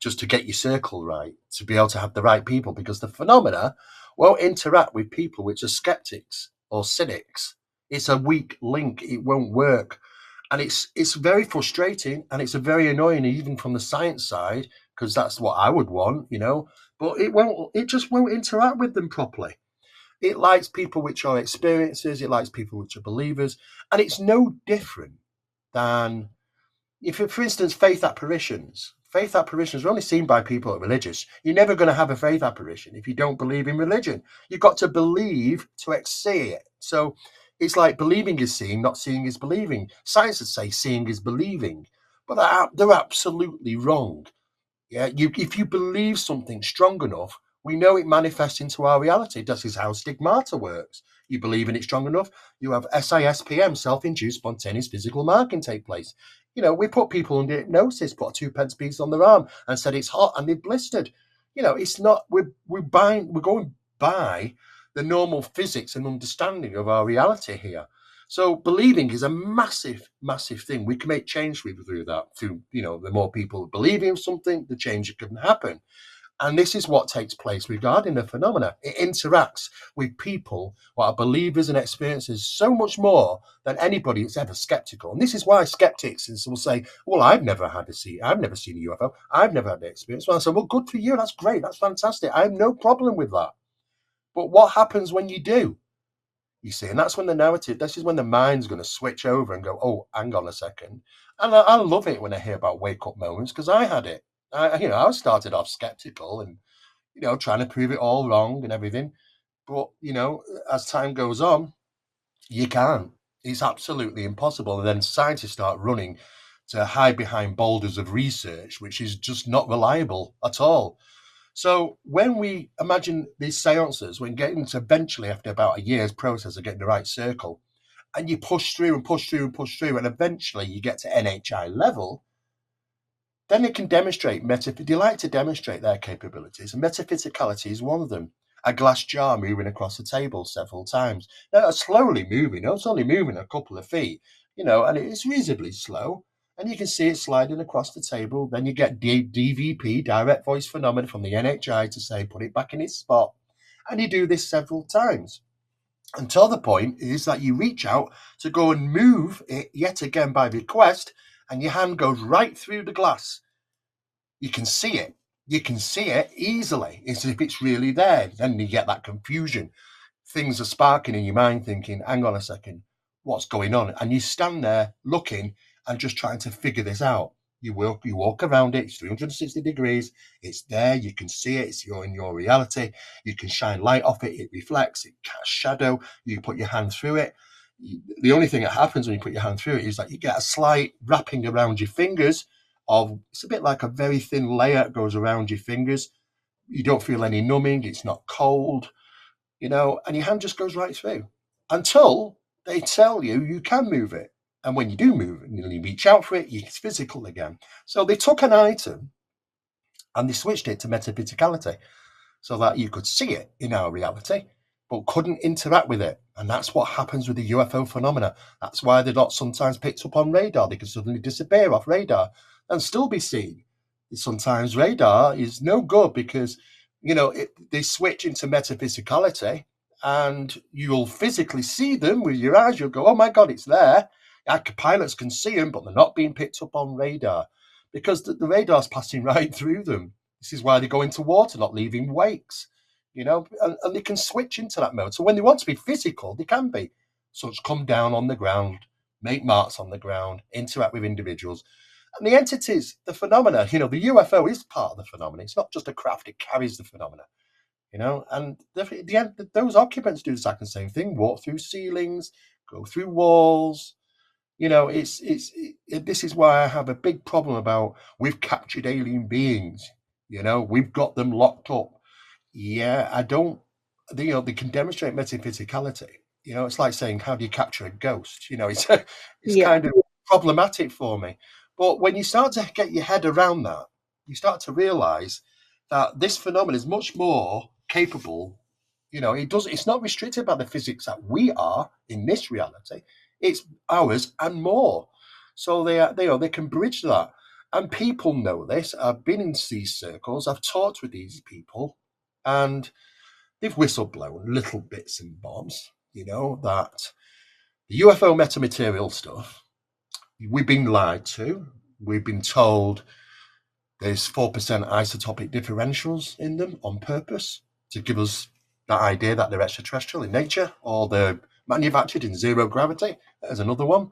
just to get your circle right, to be able to have the right people, because the phenomena won't interact with people which are skeptics or cynics. It's a weak link. It won't work. And it's very frustrating, and it's a very annoying, even from the science side, because that's what I would want, but it just won't interact with them properly. It likes people which are experiencers, it likes people which are believers, and it's no different than, if, for instance, faith apparitions. Faith apparitions are only seen by people who are religious. You're never going to have a faith apparition if you don't believe in religion. You've got to believe to see it. So it's like believing is seeing, not seeing is believing. Science would say seeing is believing, but they're absolutely wrong. Yeah, if you believe something strong enough, we know it manifests into our reality. This is how stigmata works. You believe in it strong enough, you have SISPM, self-induced spontaneous physical marking, take place. We put people under hypnosis, put a 2 pence piece on their arm and said it's hot, and they've blistered. It's not, we're going by the normal physics and understanding of our reality here. So believing is a massive, massive thing. We can make change through that. Through, the more people believe in something, the change can happen. And this is what takes place regarding the phenomena. It interacts with people who are believers and experiencers so much more than anybody that's ever skeptical. And this is why skeptics will say, well, I've never seen a UFO. I've never had the experience. Well, I say, well, good for you. That's great. That's fantastic. I have no problem with that. But what happens when you do? You see, and that's when this is when the mind's going to switch over and go, oh, hang on a second. And I love it when I hear about wake up moments, because I had it. I started off skeptical and, trying to prove it all wrong and everything. But, as time goes on, you can't. It's absolutely impossible. And then scientists start running to hide behind boulders of research, which is just not reliable at all. So when we imagine these seances, when getting to eventually, after about a year's process of getting the right circle, and you push through and push through and push through, and eventually you get to NHI level, then they can demonstrate they like to demonstrate their capabilities, and metaphysicality is one of them. A glass jar moving across the table several times. Now, it's slowly moving. It's only moving a couple of feet, and it's reasonably slow. And you can see it sliding across the table. Then you get DVP, direct voice phenomenon, from the NHI to say, put it back in its spot. And you do this several times until the point is that you reach out to go and move it yet again by request, and your hand goes right through the glass. You can see it. You can see it easily. It's as if it's really there. Then you get that confusion. Things are sparking in your mind thinking, hang on a second, what's going on? And you stand there looking and just trying to figure this out. You walk around it, it's 360 degrees, it's there, you can see it, it's in your reality, you can shine light off it, it reflects, it casts shadow, you put your hand through it. The only thing that happens when you put your hand through it is that you get a slight wrapping around your fingers it's a bit like a very thin layer that goes around your fingers. You don't feel any numbing, it's not cold, and your hand just goes right through until they tell you can move it. And when you do move it, you reach out for it, it's physical again. So they took an item and they switched it to metaphysicality so that you could see it in our reality, but couldn't interact with it. And that's what happens with the UFO phenomena. That's why they're not sometimes picked up on radar. They can suddenly disappear off radar and still be seen. Sometimes radar is no good because, they switch into metaphysicality and you'll physically see them with your eyes. You'll go, oh my God, it's there. Pilots can see them, but they're not being picked up on radar because the radar's passing right through them. This is why they go into water, not leaving wakes, and they can switch into that mode. So when they want to be physical, they can be. So it's come down on the ground, make marks on the ground, interact with individuals. And the entities, the phenomena, the UFO is part of the phenomena. It's not just a craft, it carries the phenomena, and those occupants do the exact same thing, walk through ceilings, go through walls. This is why I have a big problem about we've captured alien beings. We've got them locked up. Yeah, I don't. They can demonstrate metaphysicality. It's like saying, how do you capture a ghost? It's kind of problematic for me. But when you start to get your head around that, you start to realize that this phenomenon is much more capable. It's not restricted by the physics that we are in this reality. It's ours and more. So they can bridge that. And people know this. I've been in these circles. I've talked with these people, and they've whistleblown little bits and bobs. That the UFO metamaterial stuff, we've been lied to. We've been told there's 4% isotopic differentials in them on purpose to give us that idea that they're extraterrestrial in nature, or they're manufactured in zero gravity. There's another one.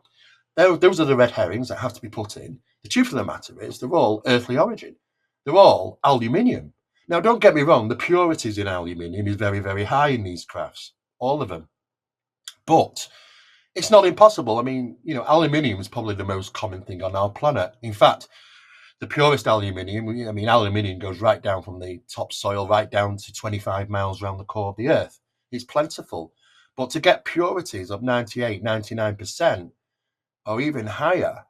Those are the red herrings that have to be put in. The truth of the matter is they're all earthly origin. They're all aluminium. Now, don't get me wrong, the purities in aluminium is very, very high in these crafts, all of them. But it's not impossible. I mean, aluminium is probably the most common thing on our planet. In fact, the purest aluminium, aluminium goes right down from the topsoil, right down to 25 miles around the core of the earth. It's plentiful. But to get purities of 98, 99%, or even higher,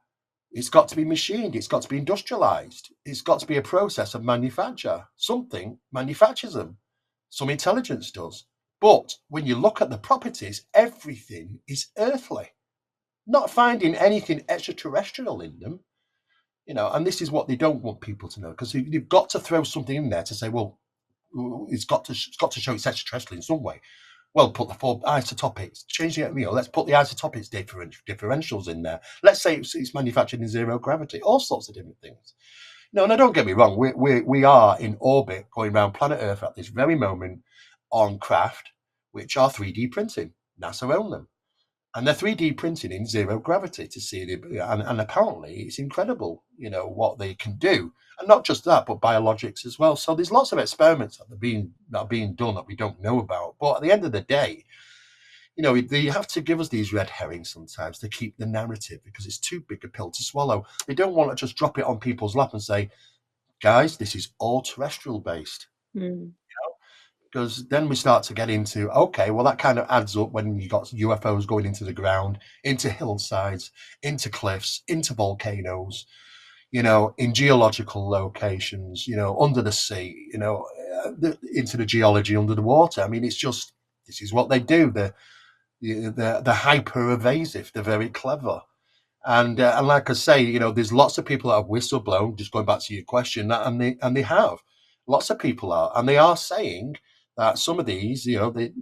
it's got to be machined. It's got to be industrialized. It's got to be a process of manufacture. Something manufactures them. Some intelligence does. But when you look at the properties, everything is earthly. Not finding anything extraterrestrial in them, and this is what they don't want people to know, because you've got to throw something in there to say, well, it's got to show it's extraterrestrial in some way. Well, put the 4 isotopics, change it, let's put the isotopics differentials in there. Let's say it's manufactured in zero gravity, all sorts of different things. No, don't get me wrong. We are in orbit going around planet Earth at this very moment on craft, which are 3D printing. NASA own them. And they're 3D printing in zero gravity to see and apparently it's incredible, what they can do. And not just that, but biologics as well. So there's lots of experiments that are being done that we don't know about. But at the end of the day, they have to give us these red herrings sometimes to keep the narrative, because it's too big a pill to swallow. They don't want to just drop it on people's lap and say, guys, this is all terrestrial based. because then we start to get into, okay, well, that kind of adds up when you got UFOs going into the ground, into hillsides, into cliffs, into volcanoes, in geological locations, under the sea, into the geology under the water. I mean, it's just, this is what they do. They're hyper evasive. They're very clever. And like I say, there's lots of people that have whistleblown. Just going back to your question, and they have, lots of people are, and they are saying that some of these,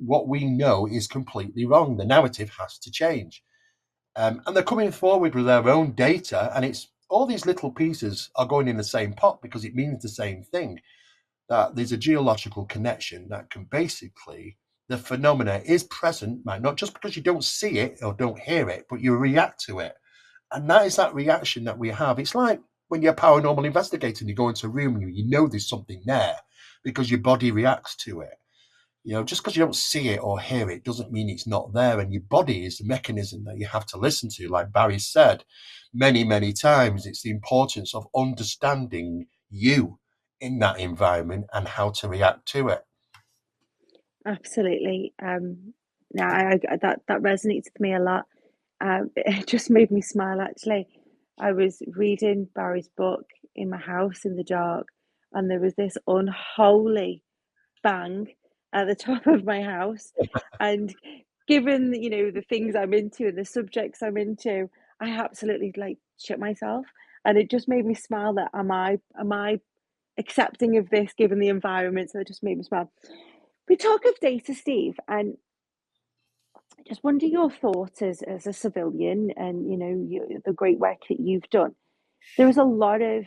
what we know is completely wrong. The narrative has to change, and they're coming forward with their own data, and it's all these little pieces are going in the same pot because it means the same thing. That there's a geological connection that can basically, the phenomena is present, man, not just because you don't see it or don't hear it, but you react to it. And that is that reaction that we have. It's like when you're a paranormal investigator and you go into a room and you know there's something there because your body reacts to it. Just because you don't see it or hear it doesn't mean it's not there. And your body is the mechanism that you have to listen to. Like Barry said many, many times, it's the importance of understanding you in that environment and how to react to it. Absolutely. That resonates with me a lot. It just made me smile, actually. I was reading Barry's book in my house in the dark, and there was this unholy bang at the top of my house. And given, the things I'm into and the subjects I'm into, I absolutely like shit myself. And it just made me smile that am I accepting of this given the environment? So it just made me smile. We talk of data, Steve, and I just wonder your thoughts as a civilian, and the great work that you've done. There is a lot of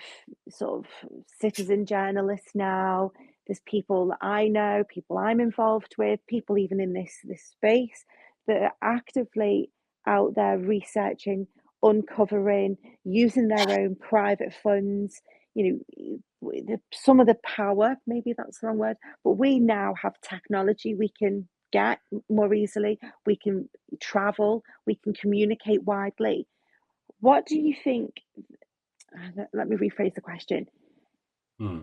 sort of citizen journalists now. There's people that I know, people I'm involved with, people even in this space that are actively out there researching, uncovering, using their own private funds. Some of the power, maybe that's the wrong word, but we now have technology we can get more easily. We can travel, we can communicate widely. What do you think? Let me rephrase the question.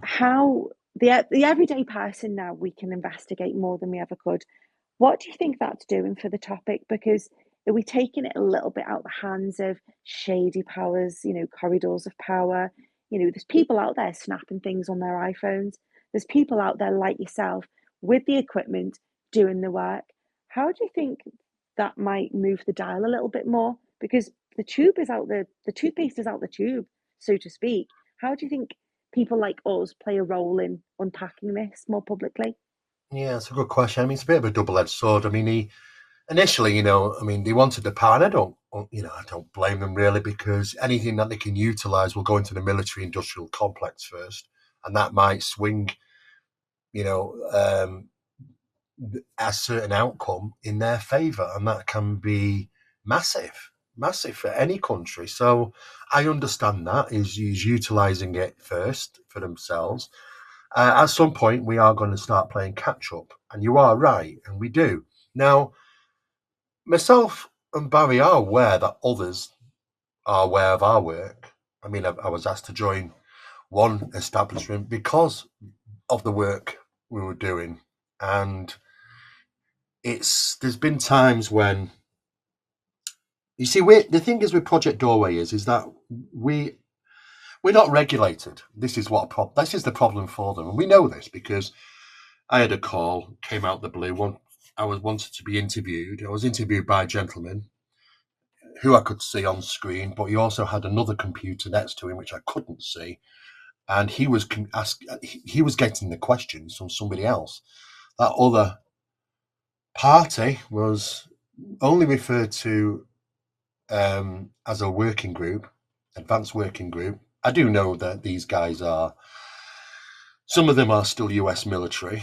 How the everyday person now, we can investigate more than we ever could. What do you think that's doing for the topic? Because are we taking it a little bit out the hands of shady powers, corridors of power? There's people out there snapping things on their iPhones. There's people out there like yourself with the equipment doing the work. How do you think that might move the dial a little bit more? Because the toothpaste is out the tube, so to speak. How do you think people like us play a role in unpacking this more publicly? Yeah, it's a good question. I mean, it's a bit of a double-edged sword. I mean, initially, they wanted the power, and I don't blame them really, because anything that they can utilize will go into the military-industrial complex first, and that might swing, a certain outcome in their favor, and that can be massive, massive for any country. So I understand that is utilizing it first for themselves. At some point, we are going to start playing catch up, and you are right, and we do. Now, myself and Barry are aware that others are aware of our work. I mean, I was asked to join one establishment because of the work we were doing, and there's been times when, you see, the thing is with Project Doorway is that we're not regulated. This is this is the problem for them, and we know this because I had a call, came out the blue. I was wanted to be interviewed. I was interviewed by a gentleman who I could see on screen, but he also had another computer next to him which I couldn't see, and he was he was getting the questions from somebody else. That other party was only referred to as a working group, advanced working group. I do know that these guys some of them are still US military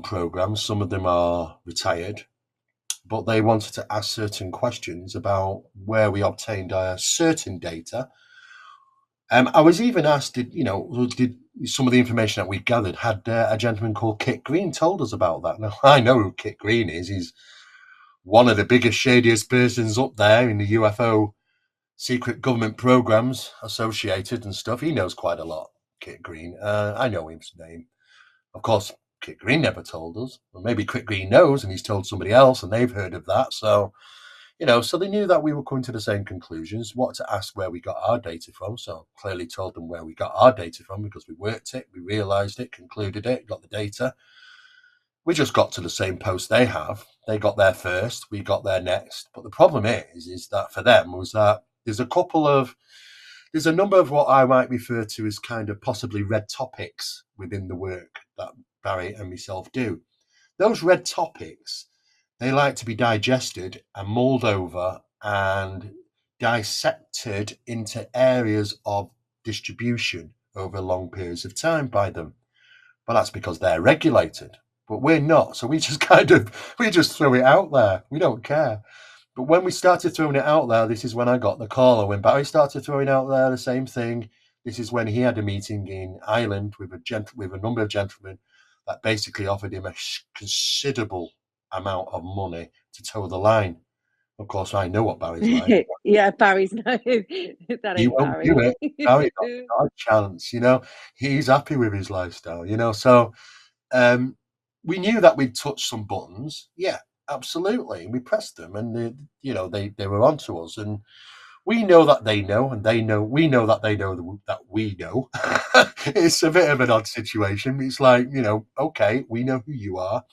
programs, some of them are retired, but they wanted to ask certain questions about where we obtained certain data. I was even asked, did some of the information that we gathered, had a gentleman called Kit Green told us about that? Now, I know who Kit Green is. He's one of the biggest, shadiest persons up there in the UFO secret government programs associated and stuff. He knows quite a lot, Kit Green. I know his name. Of course, Kit Green never told us. Well, maybe Kit Green knows and he's told somebody else and they've heard of that. So, so they knew that we were coming to the same conclusions, what to ask where we got our data from. So clearly told them where we got our data from because we worked it, we realized it, concluded it, got the data. We just got to the same post they have. They got there first, we got there next. But the problem is that for them was that there's a number of what I might refer to as kind of possibly red topics within the work that Barry and myself do. Those red topics, they like to be digested and mulled over and dissected into areas of distribution over long periods of time by them. But that's because they're regulated. But we're not. So we just throw it out there. We don't care. But when we started throwing it out there, this is when I got the call. When Barry started throwing out there the same thing, this is when he had a meeting in Ireland with a number of gentlemen that basically offered him a considerable amount of money to toe the line. Of course, I know what Barry's like. Yeah, Barry's no, that He ain't won't Barry. do it. Barry not a chance. He's happy with his lifestyle. So we knew that we'd touched some buttons. Yeah, absolutely. We pressed them, and they were onto us, and we know that they know, and they know we know that they know that we know. It's a bit of an odd situation. It's like, okay, we know who you are,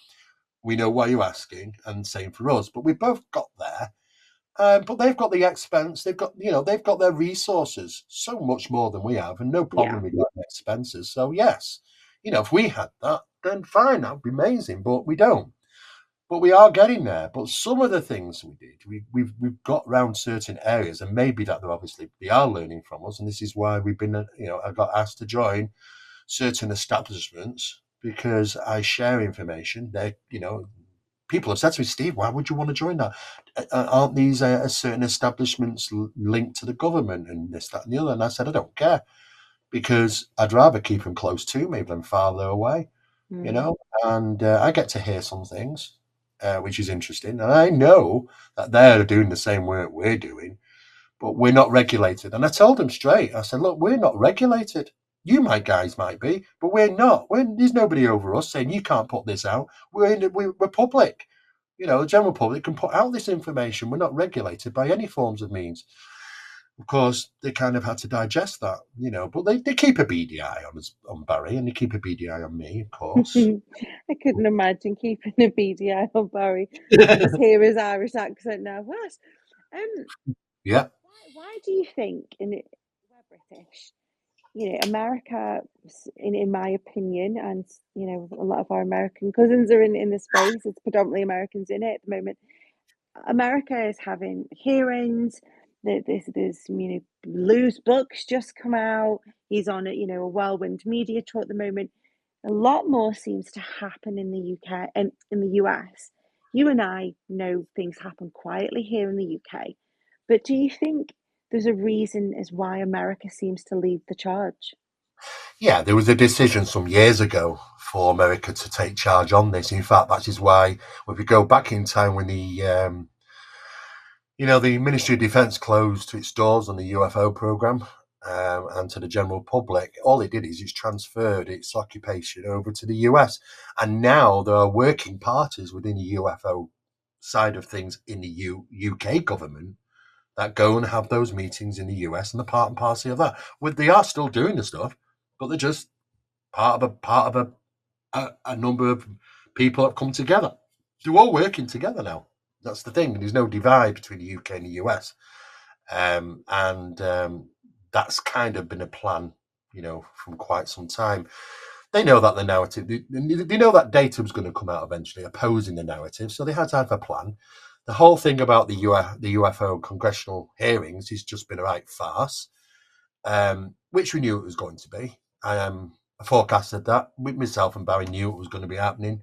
we know why you're asking, and same for us. But we both got there. But they've got the expense. They've got their resources so much more than we have, and no problem with that expenses. So yes, if we had that, then fine, that would be amazing. But we don't. But we are getting there. But some of the things we did, we've got around certain areas, and maybe that they are learning from us, and this is why we've been, I got asked to join certain establishments because I share information. People have said to me, Steve, why would you want to join that? Aren't these certain establishments linked to the government and this, that, and the other? And I said, I don't care because I'd rather keep them close to me than farther away, and I get to hear some things, which is interesting. And I know that they're doing the same work we're doing, but we're not regulated. And I told them straight, I said, look, we're not regulated. You guys might be, but we're not. There's nobody over us saying you can't put this out. We're public. The general public can put out this information. We're not regulated by any forms of means. Of course, they kind of had to digest that, but they keep a beady eye on Barry, and they keep a beady eye on me, of course. I couldn't imagine keeping a beady eye on Barry. I just hear his Irish accent now. What? Yeah. Why do you think we're British? America, in my opinion, and a lot of our American cousins are in the space. It's predominantly Americans in it at the moment. America is having hearings. There's Lou's book's just come out. He's on a whirlwind media tour at the moment. A lot more seems to happen in the UK and in the US. You and I know things happen quietly here in the UK, but do you think there's a reason as why America seems to lead the charge? Yeah, there was a decision some years ago for America to take charge on this. In fact, that is why, if we go back in time when the Ministry of Defence closed its doors on the UFO program and to the general public, all it did is it's transferred its occupation over to the US. And now there are working parties within the UFO side of things in the UK government that go and have those meetings in the US, and the part and parcel of that. They are still doing the stuff, but they're just part of a number of people that have come together. They're all working together now. That's the thing. There's no divide between the UK and the US, and that's kind of been a plan, from quite some time. They know that the narrative, they know that data was going to come out eventually opposing the narrative, so they had to have a plan. The whole thing about the UFO congressional hearings has just been a right farce, which we knew it was going to be. I forecasted that. Myself and Barry knew it was going to be happening,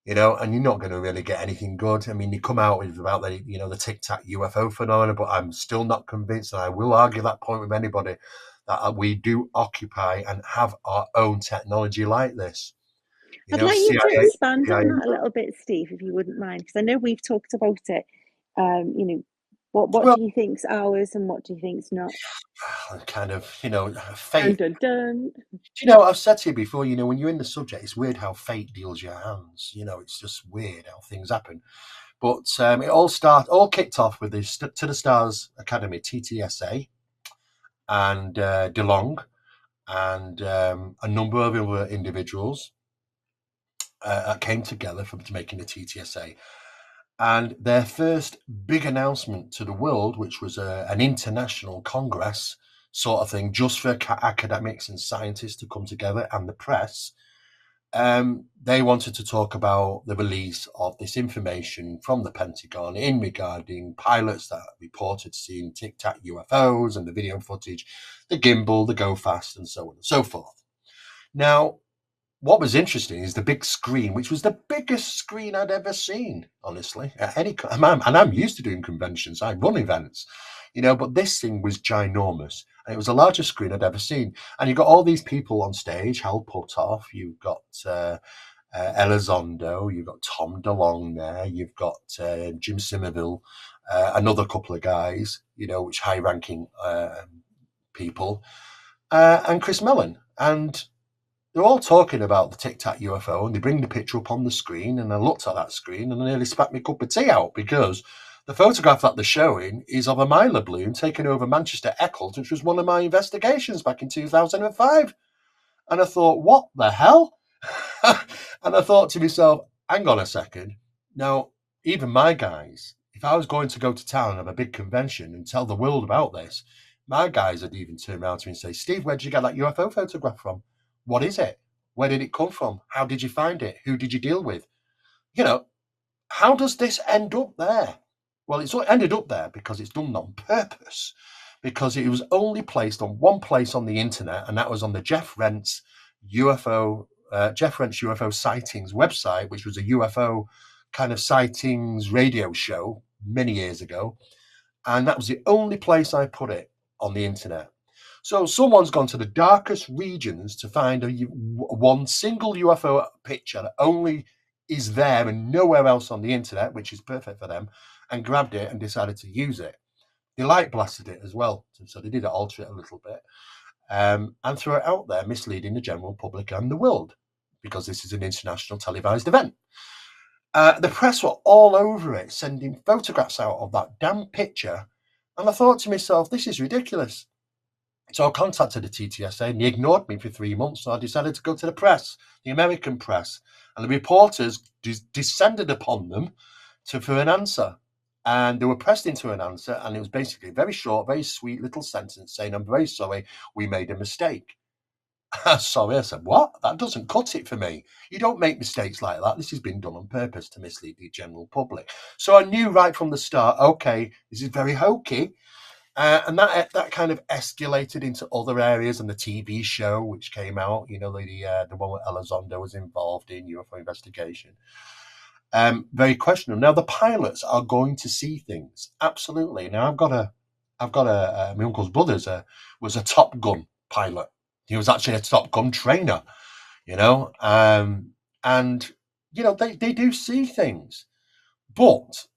and you're not going to really get anything good. I mean, they come out with about the Tic Tac UFO phenomena, but I'm still not convinced, and I will argue that point with anybody, that we do occupy and have our own technology like this. I'd like you to expand CIA. on that a little bit, Steve, if you wouldn't mind, because I know we've talked about it, What Well, do you think's ours and what do you think's not? kind of, Dun fate. dun dun. I've said to you before, when you're in the subject, it's weird how fate deals your hands. It's just weird how things happen. But it all kicked off with this To the Stars Academy, TTSA, and DeLong, and a number of other individuals came together to making the TTSA. And their first big announcement to the world, which was an international congress sort of thing, just for academics and scientists to come together, and the press, they wanted to talk about the release of this information from the Pentagon in regarding pilots that reported seeing Tic Tac UFOs and the video footage, the gimbal, the go fast, and so on and so forth. Now, what was interesting is the big screen, which was the biggest screen I'd ever seen, honestly. And I'm used to doing conventions. I run events, but this thing was ginormous. And it was the largest screen I'd ever seen. And you've got all these people on stage, Hal Puthoff, you've got Elizondo, you've got Tom DeLong there, you've got Jim Somerville, another couple of guys, which high-ranking people, and Chris Mellon. And they're all talking about the Tic Tac UFO, and they bring the picture up on the screen, and I looked at that screen and I nearly spat my cup of tea out, because the photograph that they're showing is of a Mylar balloon taken over Manchester Eccles, which was one of my investigations back in 2005. And I thought, what the hell? And I thought to myself, hang on a second. Now, even my guys, if I was going to go to town and have a big convention and tell the world about this, my guys would even turn around to me and say, Steve, where did you get that UFO photograph from? What is it? Where did it come from? How did you find it? Who did you deal with? How does this end up there? Well, it's ended up there because it's done on purpose, because it was only placed on one place on the internet, and that was on the Jeff Rent's UFO sightings website, which was a UFO kind of sightings radio show many years ago. And that was the only place I put it on the internet. So someone's gone to the darkest regions to find one single UFO picture that only is there and nowhere else on the internet, which is perfect for them, and grabbed it and decided to use it. They light blasted it as well, so they did alter it a little bit, and throw it out there, misleading the general public and the world, because this is an international televised event. The press were all over it, sending photographs out of that damn picture, and I thought to myself, this is ridiculous. So I contacted the TTSA, and they ignored me for 3 months. So I decided to go to the press, the American press, and the reporters descended upon them for an answer. And they were pressed into an answer, and it was basically a very short, very sweet little sentence saying, I'm very sorry, we made a mistake. Sorry, I said, what? That doesn't cut it for me. You don't make mistakes like that. This has been done on purpose to mislead the general public. So I knew right from the start, okay, this is very hokey. And that kind of escalated into other areas, and the TV show which came out, the one where Elizondo was involved in UFO investigation. Very questionable. Now the pilots are going to see things, absolutely. Now my uncle's brother was a Top Gun pilot. He was actually a Top Gun trainer, and they do see things, but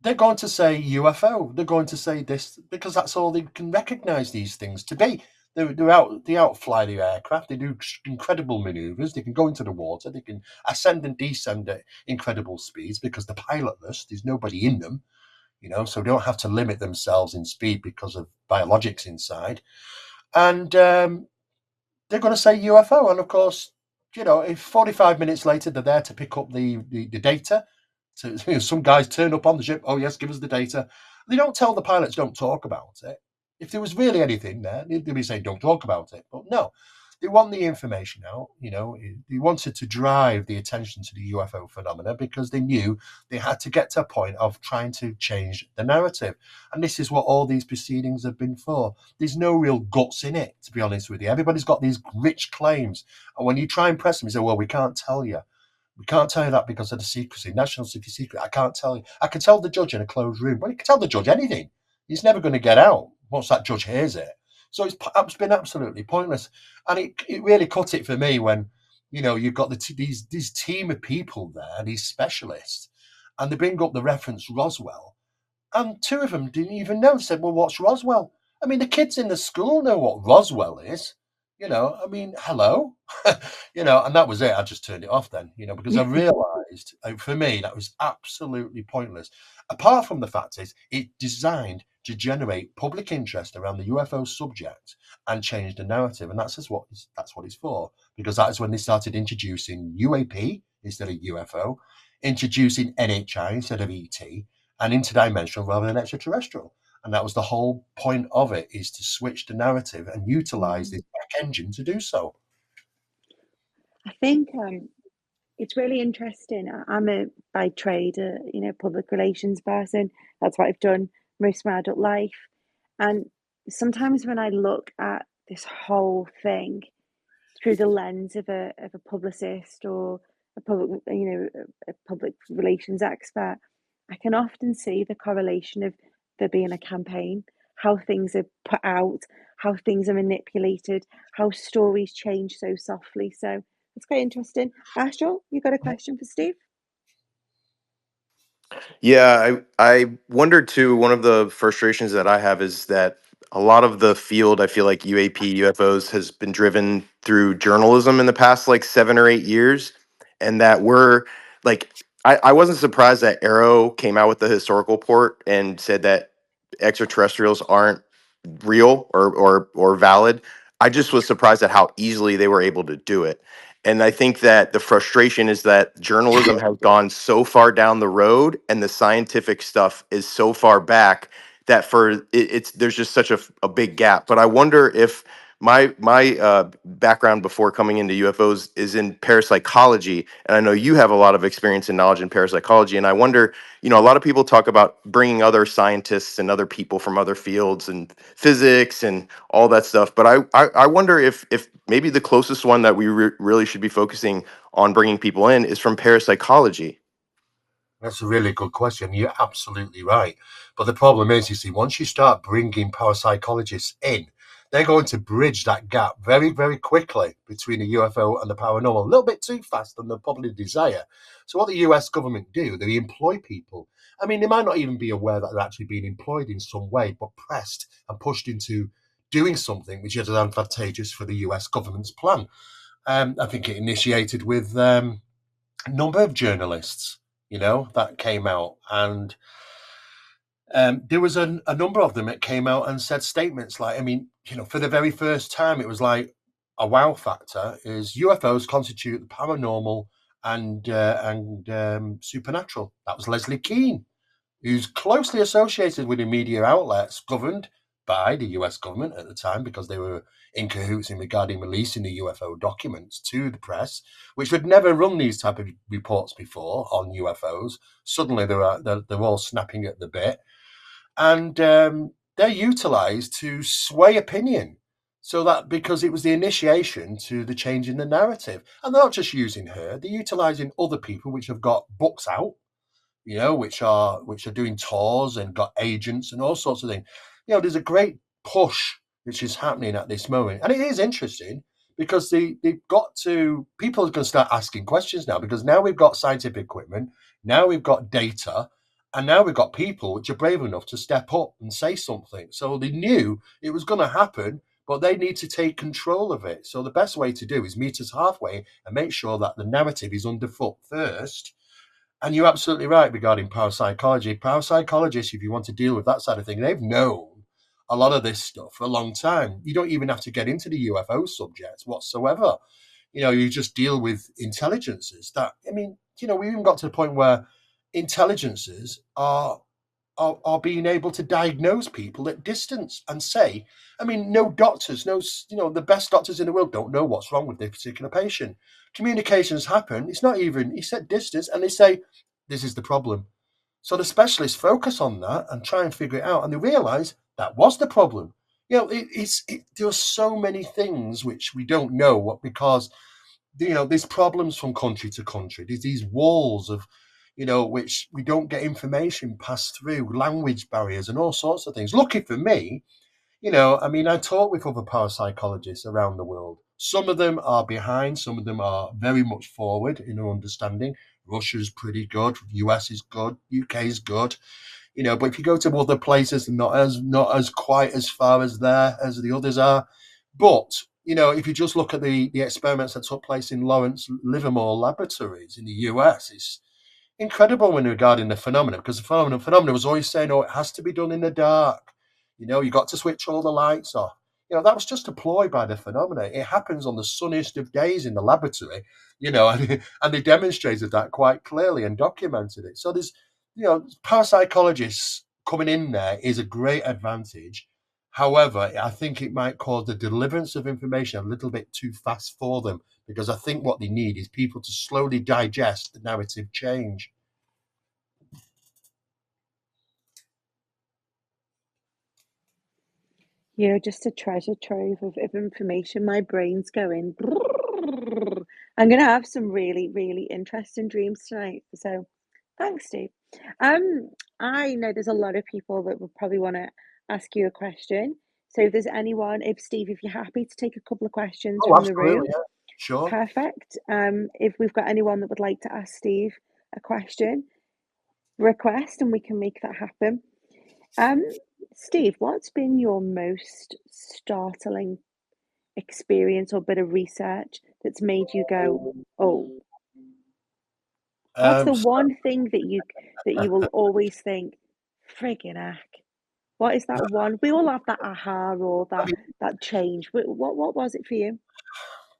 they're going to say UFO. They're going to say this because that's all they can recognize these things to be. They outfly the aircraft. They do incredible maneuvers. They can go into the water. They can ascend and descend at incredible speeds because they're pilotless. There's nobody in them, so they don't have to limit themselves in speed because of biologics inside. And they're going to say UFO. And of course, if 45 minutes later they're there to pick up the data, so some guys turn up on the ship. Oh yes, give us the data. They don't tell the pilots, don't talk about it. If there was really anything there, they'd be saying, don't talk about it. But no, they want the information out. They wanted to drive the attention to the UFO phenomena because they knew they had to get to a point of trying to change the narrative. And this is what all these proceedings have been for. There's no real guts in it, to be honest with you. Everybody's got these rich claims. And when you try and press them, you say, well, we can't tell you. We can't tell you that because of the secrecy, national secret. I can't tell you. I can tell the judge in a closed room. Well, you can tell the judge anything. He's never going to get out once that judge hears it. So it's been absolutely pointless. And it really cut it for me when, you've got these team of people there, these specialists, and they bring up the reference Roswell. And two of them didn't even know. They said, well, what's Roswell? I mean, the kids in the school know what Roswell is. I mean, hello. And that was it. I just turned it off then, because I realized, for me, that was absolutely pointless. Apart from the fact is, it's designed to generate public interest around the UFO subject and change the narrative. And that's what it's for, because that is when they started introducing UAP instead of UFO, introducing NHI instead of ET, and interdimensional rather than extraterrestrial. And that was the whole point of it, is to switch the narrative and utilize this back engine to do so. I think it's really interesting. I'm by trade, public relations person. That's what I've done most of my adult life. And sometimes when I look at this whole thing through the lens of a publicist or a public relations expert, I can often see the correlation of there being a campaign, how things are put out, how things are manipulated, how stories change so softly. So it's quite interesting. Astral, you got a question for Steve? Yeah, I wonder too. One of the frustrations that I have is that a lot of the field, I feel like UAP, UFOs, has been driven through journalism in the past like 7 or 8 years, and that we're like, I wasn't surprised that AARO came out with the historical report and said that extraterrestrials aren't real or valid. I just was surprised at how easily they were able to do it. And I think that the frustration is that journalism has gone so far down the road and the scientific stuff is so far back that it's there's just such a big gap. But I wonder if my background before coming into UFOs is in parapsychology, and I know you have a lot of experience and knowledge in parapsychology. And I wonder, a lot of people talk about bringing other scientists and other people from other fields and physics and all that stuff. But I wonder if maybe the closest one that we really should be focusing on bringing people in is from parapsychology. That's a really good question. You're absolutely right. But the problem is, you see, once you start bringing parapsychologists in, they're going to bridge that gap very, very quickly between the UFO and the paranormal. A little bit too fast than they probably desire. So what the US government do, they employ people. I mean, they might not even be aware that they're actually being employed in some way, but pressed and pushed into doing something which is advantageous for the US government's plan. I think it initiated with a number of journalists, that came out. And there was a number of them that came out and said statements like, I mean, for the very first time, it was like a wow factor is UFOs constitute the paranormal and supernatural. That was Leslie Keane, who's closely associated with the media outlets governed by the US government at the time, because they were in cahoots in regarding releasing the UFO documents to the press, which would never run these type of reports before on UFOs. Suddenly they're all snapping at the bit, and they're utilized to sway opinion. So that, because it was the initiation to the change in the narrative, and they're not just using her, they're utilizing other people which have got books out, which are doing tours and got agents and all sorts of things. There's a great push which is happening at this moment, and it is interesting because they've got to, people are going to start asking questions now, because now we've got scientific equipment, now we've got data, and now we've got people which are brave enough to step up and say something. So they knew it was going to happen, but they need to take control of it. So the best way to do is meet us halfway and make sure that the narrative is underfoot first. And you're absolutely right regarding parapsychology. Parapsychologists, if you want to deal with that side of thing, they've known a lot of this stuff for a long time. You don't even have to get into the UFO subject whatsoever. You just deal with intelligences. We even got to the point where intelligences are being able to diagnose people at distance and say, I mean, no doctors, the best doctors in the world don't know what's wrong with this particular patient. Communications happen. It's not even, it's at distance, and they say, this is the problem. So the specialists focus on that and try and figure it out, and they realize that was the problem. There are so many things which we don't know what, because there's problems from country to country. There's these walls of, which we don't get information passed through, language barriers and all sorts of things. Lucky for me, I talk with other parapsychologists around the world. Some of them are behind, some of them are very much forward in their understanding. Russia's pretty good, US is good, UK is good. But if you go to other places, not as quite as far as there as the others are. But if you just look at the experiments that took place in Lawrence Livermore laboratories in the US, it's incredible when regarding the phenomenon, because the phenomenon was always saying, "Oh, it has to be done in the dark. You got to switch all the lights off." That was just a ploy by the phenomena. It happens on the sunniest of days in the laboratory, and they demonstrated that quite clearly and documented it. So there's, parapsychologists coming in there is a great advantage. However, I think it might cause the deliverance of information a little bit too fast for them, because I think what they need is people to slowly digest the narrative change. You're just a treasure trove of information. My brain's going. I'm going to have some really, really interesting dreams tonight. So thanks, Steve. I know there's a lot of people that would probably want to ask you a question. So if there's anyone, Steve, if you're happy to take a couple of questions Oh, from the absolutely, room, yeah, sure. perfect. If we've got anyone that would like to ask Steve a question, request and we can make that happen. Steve, what's been your most startling experience or bit of research that's made you go, "Oh"? What's the So, one thing that you will always think, "Friggin' heck"? What is that one? We all have that aha or I that mean, that change. What was it for you?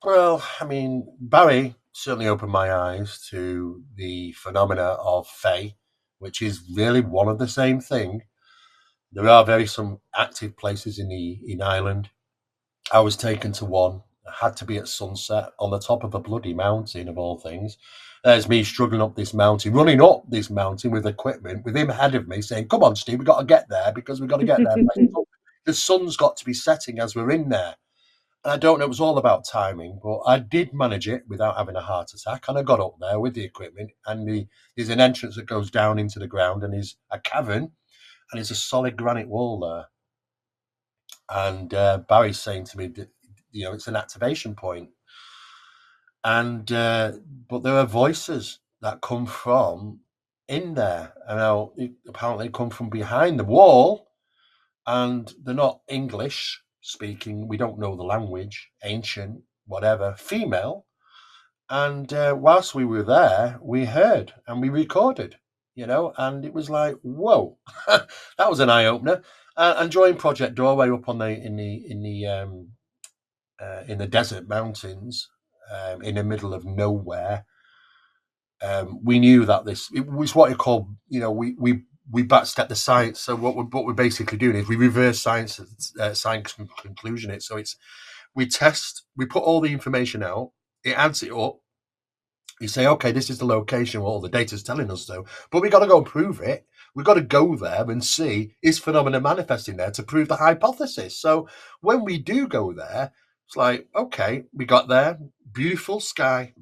well, I mean, Barry certainly opened my eyes to the phenomena of Fae, which is really one of the same thing. There are very some active places in Ireland. I was taken to one. I had to be at sunset on the top of a bloody mountain, of all things. There's me struggling up this mountain, running up this mountain with equipment, with him ahead of me saying, "Come on, Steve, we've got to get there because we've got to get there. The sun's got to be setting as we're in there." And I don't know, it was all about timing, but I did manage it without having a heart attack. And I got up there with the equipment, and there's an entrance that goes down into the ground, and there's a cavern, and there's a solid granite wall there. And Barry's saying to me that it's an activation point, and but there are voices that come from in there, and now apparently come from behind the wall, and they're not English speaking. We don't know the language, ancient, whatever, female. And whilst we were there, we heard and we recorded, and it was like, whoa, that was an eye opener. And joining Project Doorway up on the in the desert mountains, in the middle of nowhere, we knew that it was what you call, we backstep the science. So what we're basically doing is we reverse science conclusion. So we put all the information out, it adds it up. You say, okay, this is the location where all the data's telling us so, but we got to go and prove it. We've got to go there and see, is phenomena manifesting there to prove the hypothesis. So when we do go there, it's like, okay, we got there, beautiful sky,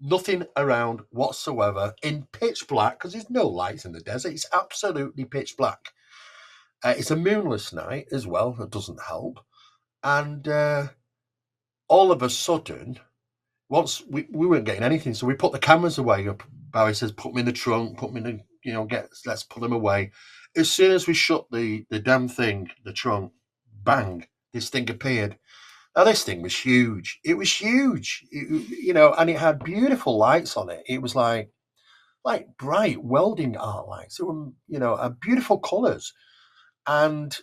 nothing around whatsoever, in pitch black, because there's no lights in the desert. It's absolutely pitch black. It's a moonless night as well. That doesn't help. And all of a sudden, once we weren't getting anything, so we put the cameras away. Barry says, "Put them in the trunk. Put them in the, let's put them away." As soon as we shut the damn thing, the trunk, bang, this thing appeared. Now this thing was huge. It was huge, and it had beautiful lights on it. It was like bright welding art lights. It were, beautiful colours, and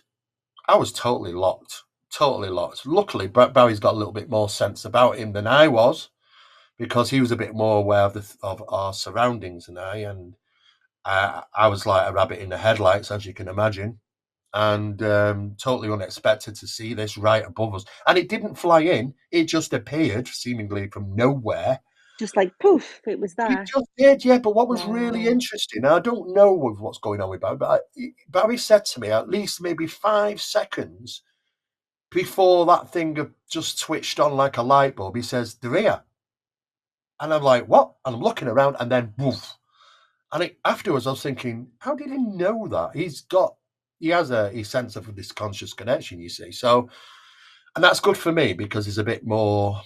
I was totally locked. Totally locked. Luckily, Barry's got a little bit more sense about him than I was, because he was a bit more aware of our surroundings than and I was like a rabbit in the headlights, as you can imagine, and totally unexpected to see this right above us. And it didn't fly in; it just appeared seemingly from nowhere. Just like poof, it was It there. just did, yeah. But what was really Wow. interesting, I don't know what's going on with Barry, but Barry said to me at least maybe 5 seconds before that thing had just twitched on like a light bulb, he says, "They're here." And I'm like, what? And I'm looking around, and then woof. And afterwards, I was thinking, how did he know that? He has a sense of this conscious connection, you see. So, and that's good for me because he's a bit more,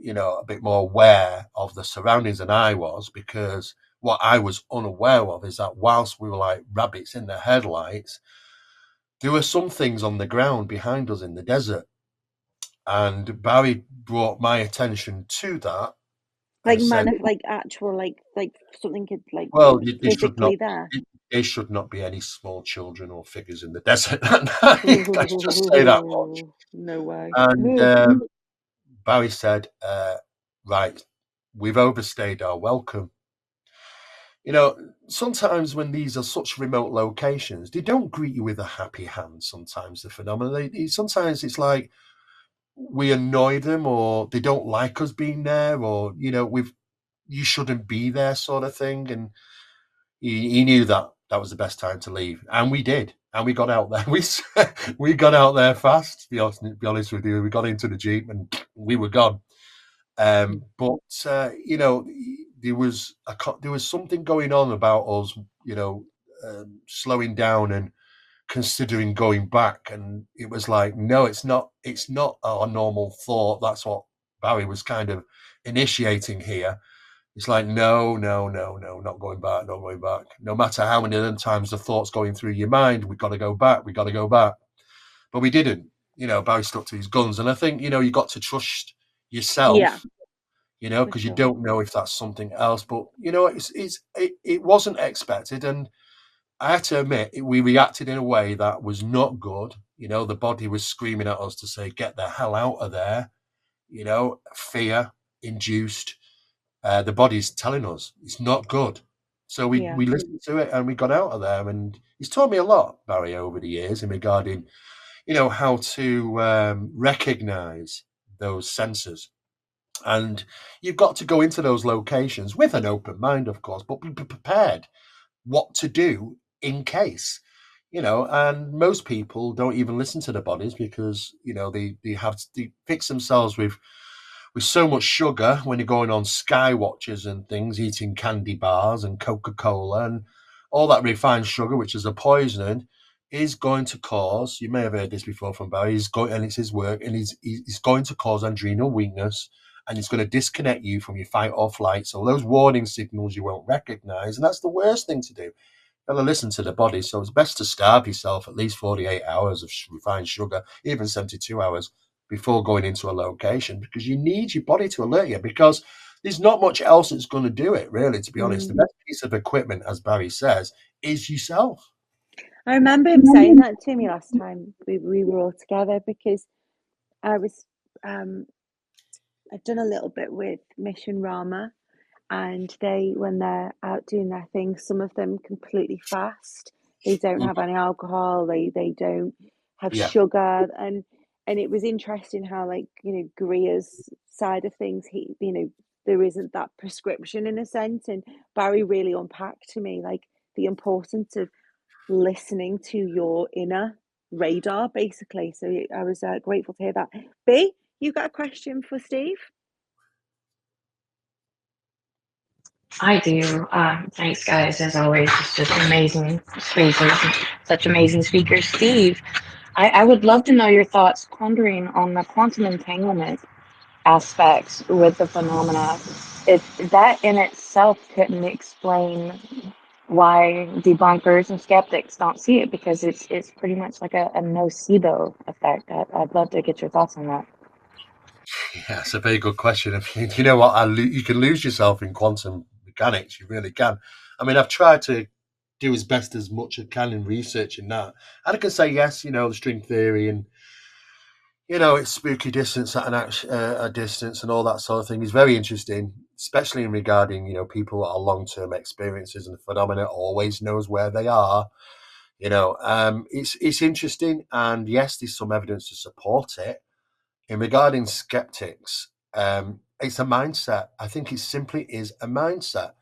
a bit more aware of the surroundings than I was, because what I was unaware of is that whilst we were like rabbits in the headlights, there were some things on the ground behind us in the desert. And Barry brought my attention to that Like and said, like actual like something could like well, physically there. there should not be any small children or figures in the desert that night. Let's just say that much. No way. And Barry said, right, we've overstayed our welcome. You know, sometimes when these are such remote locations, they don't greet you with a happy hand. Sometimes the phenomena, sometimes it's like we annoy them, or they don't like us being there, or you shouldn't be there, sort of thing. And he knew that that was the best time to leave, and we did, and we got out there. We got out there fast. To be honest with you, we got into the jeep and we were gone. But there was something going on about us, slowing down and considering going back, and it was like, no, it's not our normal thought. That's what Barry was kind of initiating here. It's like, no, no, no, no, not going back, not going back. No matter how many other times the thought's going through your mind, we got to go back, we got to go back. But we didn't. Barry stuck to his guns, and I think you got to trust yourself. Yeah, Because you sure. don't know if that's something else. But it wasn't expected, and I had to admit we reacted in a way that was not good. The body was screaming at us to say, "Get the hell out of there!" Fear induced. The body's telling us it's not good. So we Yeah. listened to it and we got out of there. And he's taught me a lot, Barry, over the years in regarding, how to recognize those senses. And you've got to go into those locations with an open mind, of course, but be prepared what to do in case. And most people don't even listen to the bodies because they fix themselves with so much sugar when you're going on sky watches and things, eating candy bars and Coca-Cola and all that refined sugar, which is a poison, is going to cause, you may have heard this before from Barry, and it's his work, and he's going to cause adrenal weakness, and it's going to disconnect you from your fight or flight. So those warning signals you won't recognize, and that's the worst thing to do. Got to listen to the body. So it's best to starve yourself at least 48 hours of refined sugar, even 72 hours before going into a location, because you need your body to alert you, because there's not much else that's going to do it, really, to be honest. The best piece of equipment, as Barry says, is yourself. I remember him saying that to me last time we were all together, because I was I'd done a little bit with Mission Rama, and when they're out doing their thing, some of them completely fast. They don't have any alcohol. They don't have Yeah. sugar, and it was interesting how, like, Gria's side of things, there isn't that prescription in a sense, and Barry really unpacked to me like the importance of listening to your inner radar, basically. So I was grateful to hear that. B, you got a question for Steve? I do. Thanks, guys. As always, it's just amazing spaces, such amazing speakers. Steve, I would love to know your thoughts pondering on the quantum entanglement aspects with the phenomena. That in itself couldn't explain why debunkers and skeptics don't see it, because it's pretty much like a nocebo effect. I'd love to get your thoughts on that. Yeah, it's a very good question. I mean, you know what? You can lose yourself in quantum mechanics. You really can. I mean, I've tried to do as best as much as I can in researching that. And I can say, yes, the string theory and, it's spooky distance at a distance and all that sort of thing is very interesting, especially in regarding, people that are long-term experiences, and the phenomena always knows where they are. It's interesting. And yes, there's some evidence to support it. In regarding skeptics, it's a mindset. I think it simply is a mindset.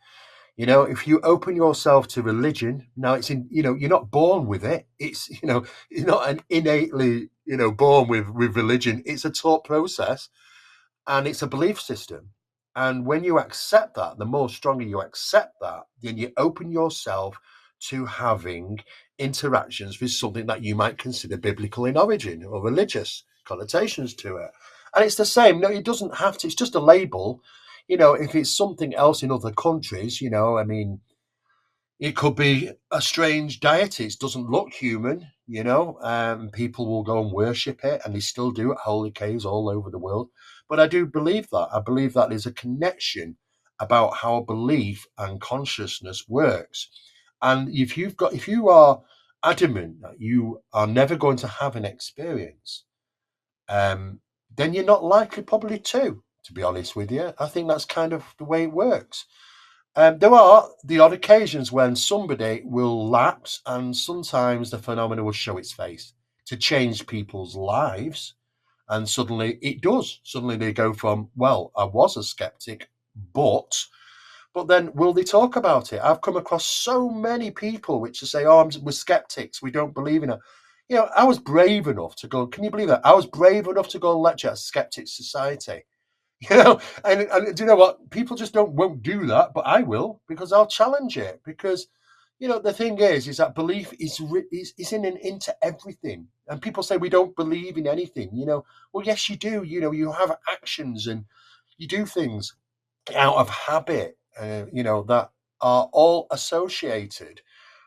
If you open yourself to religion, now you're not born with it. It's, you're not an innately, born with religion. It's a taught process, and it's a belief system. And when you accept that, the more stronger you accept that, then you open yourself to having interactions with something that you might consider biblical in origin or religious connotations to it. And it's the same. No, it doesn't have to. It's just a label. if it's something else in other countries, I mean, it could be a strange deity. It doesn't look human, people will go and worship it, and they still do at holy caves all over the world. But I do believe that. I believe that there's a connection about how belief and consciousness works. And if you are adamant that you are never going to have an experience, um, then you're not likely probably to be honest with you. I think that's kind of the way it works. There are the odd occasions when somebody will lapse, and sometimes the phenomena will show its face to change people's lives. And suddenly it does. Suddenly they go from, well, I was a skeptic, but then will they talk about it? I've come across so many people which say, oh, we're skeptics, we don't believe in it. I was brave enough to go, can you believe that? I was brave enough to go and lecture at Skeptic Society. And do you know what? People just won't do that, but I will, because I'll challenge it. Because the thing is that belief is into everything. And people say we don't believe in anything. Well, yes, you do. You have actions and you do things out of habit. That are all associated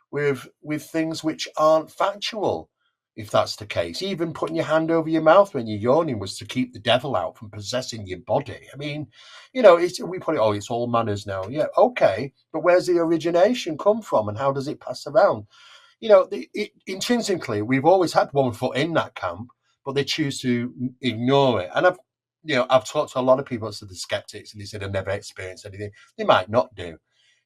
with things which aren't factual. If that's the case, even putting your hand over your mouth when you're yawning was to keep the devil out from possessing your body. I mean, we put it, oh, it's all manners now. Yeah, okay, but where's the origination come from, and how does it pass around? Intrinsically, we've always had one foot in that camp, but they choose to ignore it. And I've talked to a lot of people that are the skeptics, and they said they've never experienced anything. They might not do.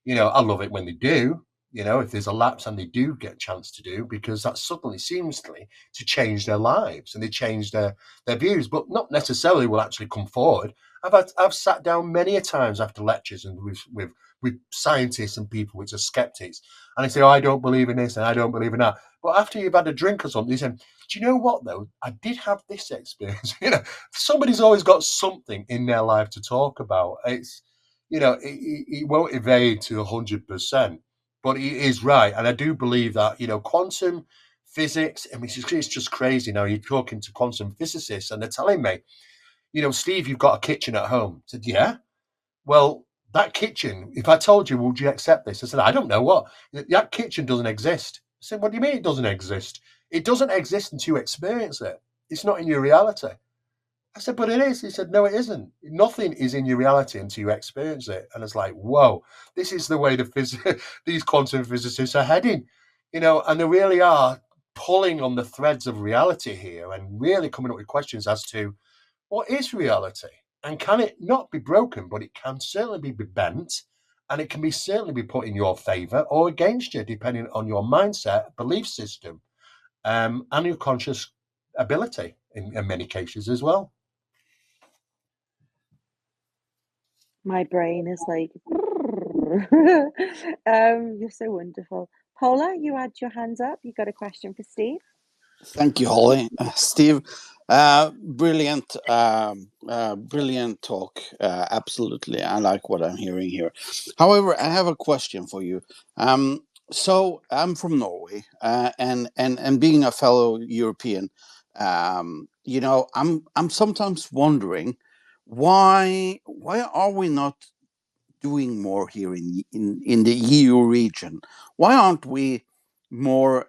I love it when they do. If there's a lapse and they do get a chance to do, because that suddenly seems to change their lives and they change their views, but not necessarily will actually come forward. I've sat down many a times after lectures and with scientists and people which are skeptics, and they say, oh, I don't believe in this and I don't believe in that. But after you've had a drink or something, they say, do you know what though? I did have this experience. Somebody's always got something in their life to talk about. It's it won't evade to 100%. But he is right. And I do believe that, quantum physics, I mean, it's just crazy now. You're talking to quantum physicists and they're telling me, Steve, you've got a kitchen at home. I said, yeah. Well, that kitchen, if I told you, would you accept this? I said, I don't know what. That kitchen doesn't exist. I said, what do you mean it doesn't exist? It doesn't exist until you experience it. It's not in your reality. I said, but it is. He said, no, it isn't. Nothing is in your reality until you experience it. And it's like, whoa, this is the way these quantum physicists are heading, and they really are pulling on the threads of reality here and really coming up with questions as to what is reality, and can it not be broken, but it can certainly be bent, and it can be certainly be put in your favor or against you, depending on your mindset, belief system, and your conscious ability in many cases as well. My brain is like, you're so wonderful. Paula, you had your hands up. You got a question for Steve? Thank you, Holly. Steve, brilliant talk. Absolutely. I like what I'm hearing here. However, I have a question for you. So I'm from Norway, and being a fellow European, I'm sometimes wondering why are we not doing more here in the EU region? Why aren't we more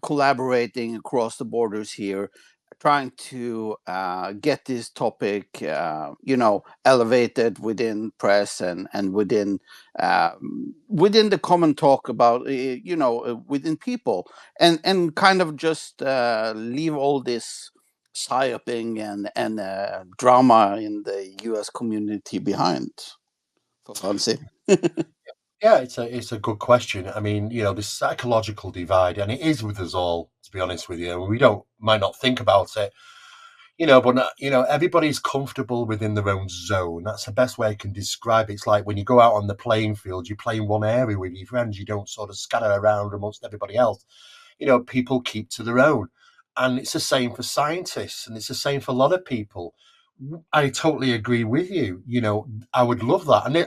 collaborating across the borders here, trying to get this topic, elevated within press and within the common talk about, within people, and kind of just leave all this psyoping and drama in the US community behind? For fancy. Yeah, it's a good question. I mean, this psychological divide, and it is with us all, to be honest with you. We might not think about it, but everybody's comfortable within their own zone. That's the best way I can describe it. It's like when you go out on the playing field, you play in one area with your friends. You don't sort of scatter around amongst everybody else. People keep to their own, and it's the same for scientists, and it's the same for a lot of people. I totally agree with you. I would love that, and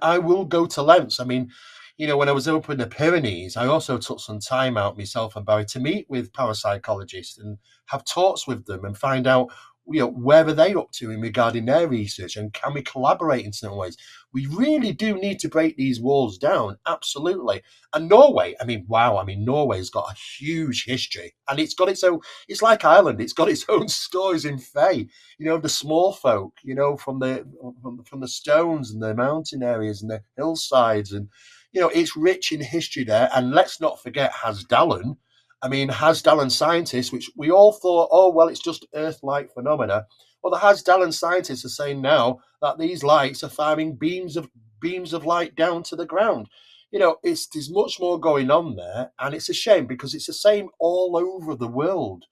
I will go to lengths. I mean, when I was over in the Pyrenees, I also took some time out myself and Barry to meet with parapsychologists and have talks with them and find out where are they up to in regarding their research, and can we collaborate in certain ways? We really do need to break these walls down, absolutely. And Norway, Norway's got a huge history, and it's got its own. It's like Ireland; it's got its own stories in Fae. The small folk, from the stones and the mountain areas and the hillsides, and it's rich in history there. And let's not forget Hasdallen. Hasdallen scientists, which we all thought, oh, well, it's just Earth-like phenomena. Well, the Hasdallen scientists are saying now that these lights are firing beams of light down to the ground. There's much more going on there, and it's a shame because it's the same all over the world.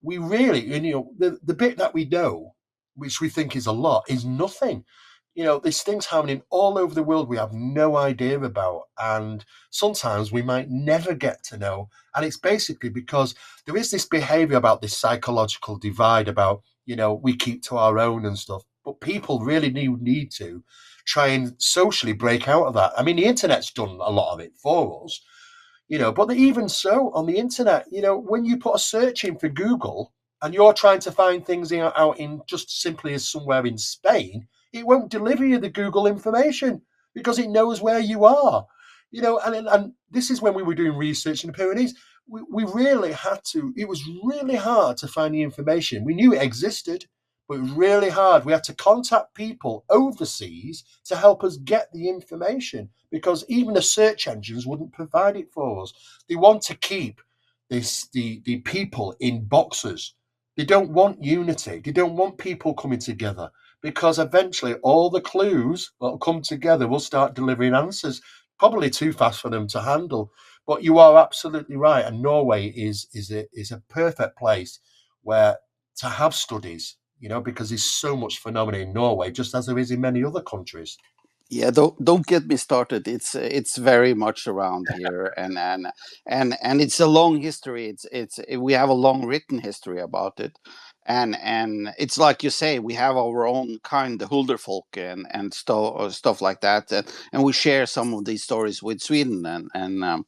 We really, the bit that we know, which we think is a lot, is nothing. There's things happening all over the world we have no idea about, and sometimes we might never get to know. And it's basically because there is this behavior about this psychological divide about, we keep to our own and stuff. But people really need to try and socially break out of that. The internet's done a lot of it for us, but even so, on the internet, when you put a search in for Google and you're trying to find things out in just simply as somewhere in Spain, it won't deliver you the Google information because it knows where you are. And this is when we were doing research in the Pyrenees. We really had to, it was really hard to find the information. We knew it existed, but it was really hard. We had to contact people overseas to help us get the information because even the search engines wouldn't provide it for us. They want to keep the people in boxes. They don't want unity. They don't want people coming together because eventually all the clues that will come together will start delivering answers. Probably too fast for them to handle. But you are absolutely right, and Norway is a perfect place where to have studies, because there's so much phenomena in Norway, just as there is in many other countries. Yeah, don't get me started. It's very much around here, and it's a long history. It's we have a long written history about it, and it's like you say, we have our own kind, the Hulderfolk and stuff like that, and we share some of these stories with Sweden, and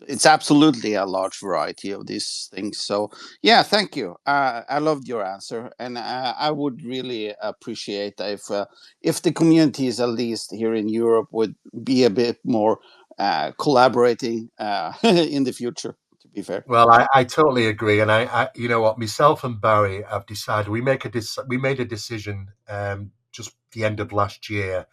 it's absolutely a large variety of these things. So yeah, thank you. I loved your answer, and I would really appreciate if the communities, at least here in Europe, would be a bit more collaborating in the future. To be fair. Well, I totally agree, and I you know what, myself and Barry have decided we made a decision just the end of last year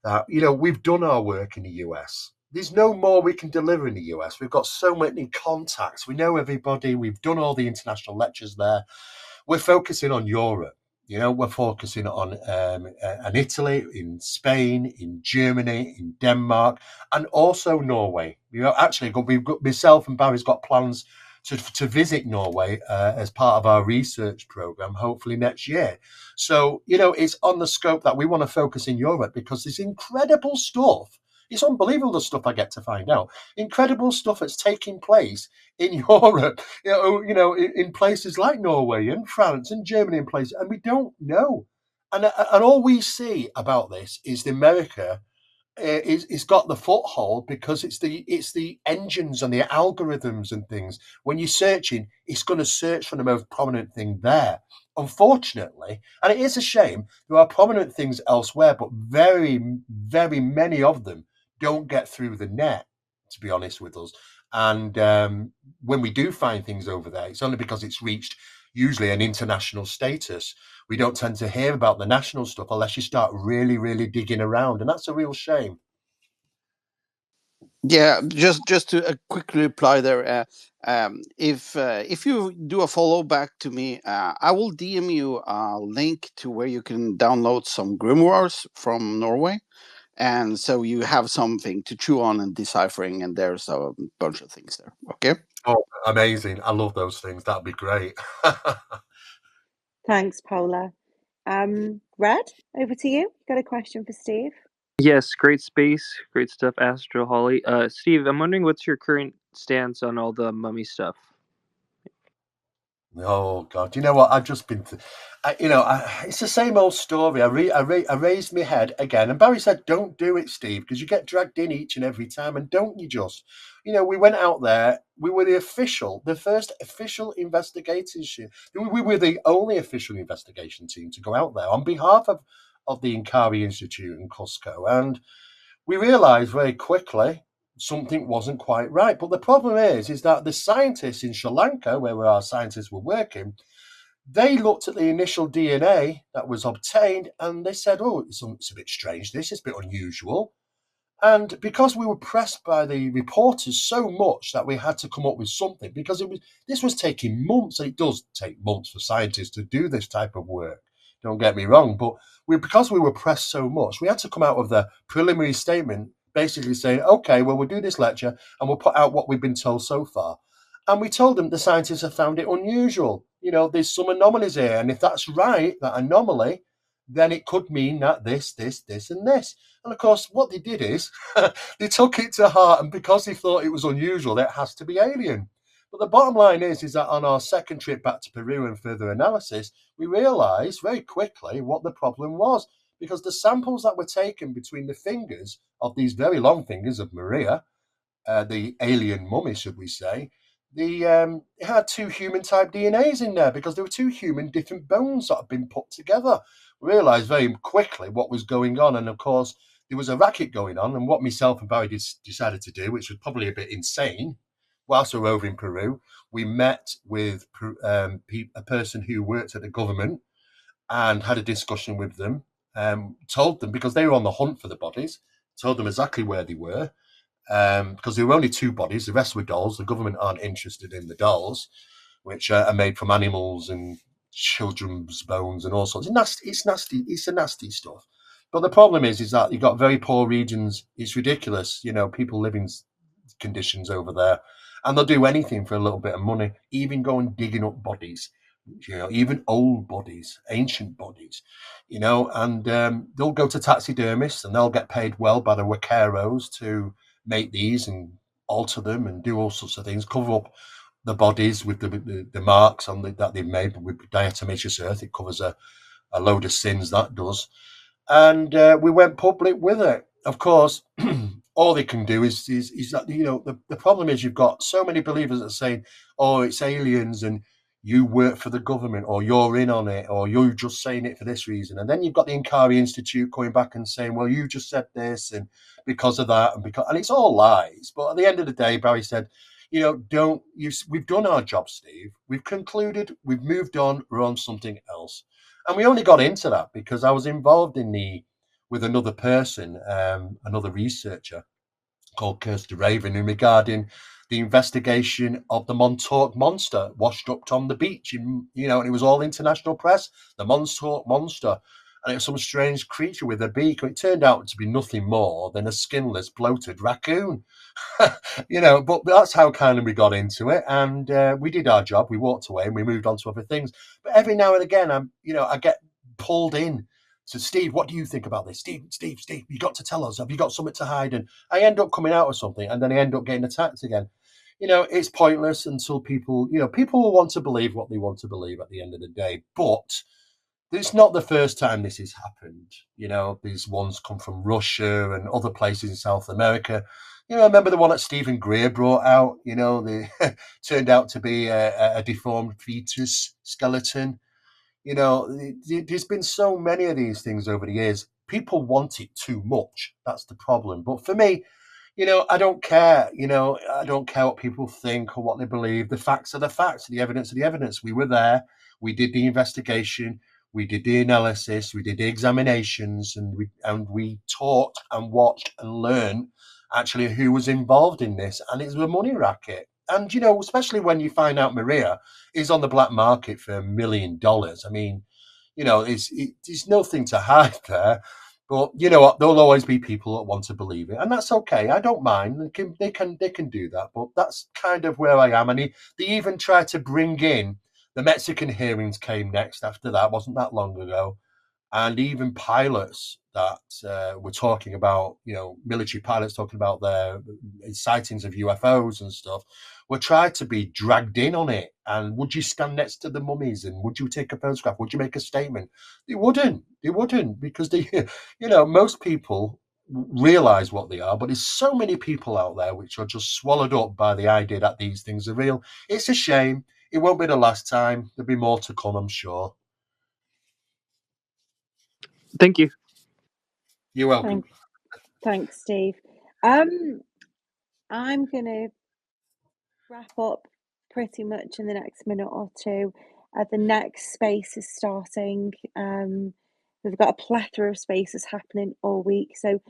that we've done our work in the US. There's no more we can deliver in the US. We've got so many contacts. We know everybody. We've done all the international lectures there. We're focusing on Europe. We're focusing on Italy, in Spain, in Germany, in Denmark, and also Norway. Actually, we've got myself and Barry's got plans to visit Norway as part of our research program, hopefully next year. So, it's on the scope that we want to focus in Europe because there's incredible stuff. It's unbelievable the stuff I get to find out. Incredible stuff that's taking place in Europe, in places like Norway and France and Germany and places, and we don't know. And all we see about this is the America it's got the foothold because it's the engines and the algorithms and things. When you're searching, it's going to search for the most prominent thing there. Unfortunately, and it is a shame, there are prominent things elsewhere, but very, very many of them don't get through the net, to be honest with us. And when we do find things over there, it's only because it's reached usually an international status. We don't tend to hear about the national stuff unless you start really, really digging around, and that's a real shame. Yeah, just to quickly reply there. If you do a follow back to me, I will DM you a link to where you can download some grimoires from Norway, and so you have something to chew on and deciphering. And there's a bunch of things there. Okay. Oh, amazing! I love those things. That'd be great. Thanks, Paula. Red, over to you. Got a question for Steve? Yes, great space, great stuff, Astro Holly. Steve, I'm wondering what's your current stance on all the mummy stuff? Oh God! You know what? I've just been, it's the same old story. I raised my head again, and Barry said, "Don't do it, Steve, because you get dragged in each and every time." And don't you just, we went out there. We were the first official investigation. We were the only official investigation team to go out there on behalf of the Inkari Institute in Cusco, and we realised very quickly something wasn't quite right. But the problem is that the scientists in Sri Lanka, where our scientists were working, they looked at the initial DNA that was obtained and they said, "Oh, it's a bit strange. This is a bit unusual." And because we were pressed by the reporters so much that we had to come up with something, because this was taking months, and it does take months for scientists to do this type of work. Don't get me wrong, but because we were pressed so much, we had to come out with a preliminary statement, basically saying, "Okay, well, we'll do this lecture and we'll put out what we've been told so far." And we told them the scientists have found it unusual. There's some anomalies here, and if that's right, that anomaly, then it could mean that this, and this. And of course, what they did is they took it to heart, and because they thought it was unusual, it has to be alien. But the bottom line is that on our second trip back to Peru and further analysis, we realised very quickly what the problem was, because the samples that were taken between the fingers of these very long fingers of Maria, the alien mummy, should we say, it had two human type DNAs in there because there were two human different bones that had been put together. We realised very quickly what was going on, and of course there was a racket going on. And what myself and Barry decided to do, which was probably a bit insane, whilst we were over in Peru, we met with a person who worked at the government and had a discussion with them. Told them, because they were on the hunt for the bodies, told them exactly where they were, because there were only two bodies. The rest were dolls. The government aren't interested in the dolls, which are made from animals and children's bones and all sorts. It's nasty. It's a nasty stuff. But the problem is that you've got very poor regions. It's ridiculous. People live in conditions over there, and they'll do anything for a little bit of money, even go and digging up bodies. Even old bodies, ancient bodies, and they'll go to taxidermists and they'll get paid well by the vaqueros to make these and alter them and do all sorts of things, cover up the bodies with the marks on that they've made with diatomaceous earth. It covers a load of sins, that does. And we went public with it. Of course, all they can do is that, the problem is you've got so many believers that are saying, "Oh, it's aliens and you work for the government, or you're in on it, or you're just saying it for this reason." And then you've got the Inkari Institute coming back and saying, "Well, you just said this and because of that," and it's all lies. But at the end of the day, Barry said, we've done our job, Steve. We've concluded, we've moved on, we're on something else. And we only got into that because I was involved with another person, another researcher called Kirsty Raven, regarding the investigation of the Montauk monster washed up on the beach. And it was all international press, the Montauk monster. And it was some strange creature with a beak. It turned out to be nothing more than a skinless, bloated raccoon. But that's how kind of we got into it. And we did our job. We walked away and we moved on to other things. But every now and again, I get pulled in. So, Steve, what do you think about this? Steve, you got to tell us. Have you got something to hide? And I end up coming out with something, and then I end up getting attacked again. It's pointless until people will want to believe what they want to believe at the end of the day. But it's not the first time this has happened. These ones come from Russia and other places in South America. I remember the one that Stephen Greer brought out. They turned out to be a deformed fetus skeleton. There's been so many of these things over the years. People want it too much. That's the problem. But for me, I don't care. I don't care what people think or what they believe. The facts are the facts. The evidence are the evidence. We were there. We did the investigation. We did the analysis. We did the examinations, and we taught and watched and learned actually who was involved in this. And it's a money racket. And especially when you find out Maria is on the black market for $1 million. I mean, there's nothing to hide there. But you know what? There'll always be people that want to believe it, and that's okay. I don't mind. They can do that. But that's kind of where I am. And they even tried to bring in the Mexican hearings came next after that. Wasn't that long ago? and even pilots that were talking about, military pilots talking about their sightings of UFOs and stuff, were tried to be dragged in on it. And would you stand next to the mummies and would you take a photograph? Would you make a statement? They wouldn't. They wouldn't, because most people realize what they are, but there's so many people out there which are just swallowed up by the idea that these things are real. It's a shame. It won't be the last time. There'll be more to come, I'm sure. Thank you. You're welcome. Thanks, Steve. I'm going to wrap up pretty much in the next minute or two. The next space is starting. We've got a plethora of spaces happening all week. So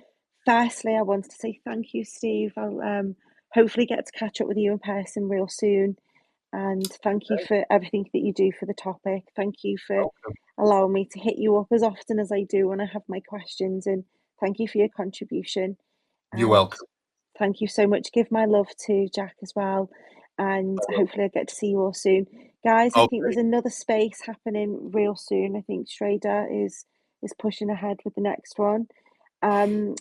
firstly, I wanted to say thank you, Steve. I'll hopefully get to catch up with you in person real soon. And thank you for everything that you do for the topic. Thank you for allowing me to hit you up as often as I do when I have my questions. And thank you for your contribution. You're welcome. Thank you so much. Give my love to Jack as well. And hopefully I'll get to see you all soon. Guys, I think there's another space happening real soon. I think Schrader is pushing ahead with the next one.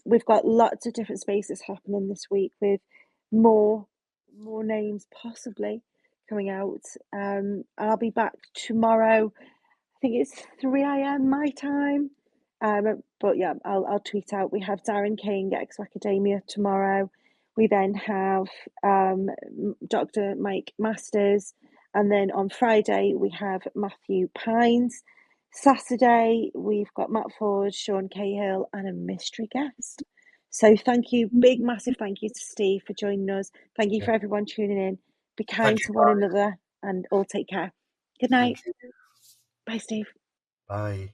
We've got lots of different spaces happening this week with more names possibly coming out. I'll be back tomorrow. I think it's 3 a.m. my time. But yeah, I'll tweet out. We have Darren King at Exo Academia tomorrow. We then have Dr. Mike Masters, and then on Friday we have Matthew Pines. Saturday we've got Matt Ford, Sean Cahill, and a mystery guest. So thank you, big massive thank you to Steve for joining us. Thank you for everyone tuning in. Be kind to one another and all take care. Good night. Bye, Steve. Bye.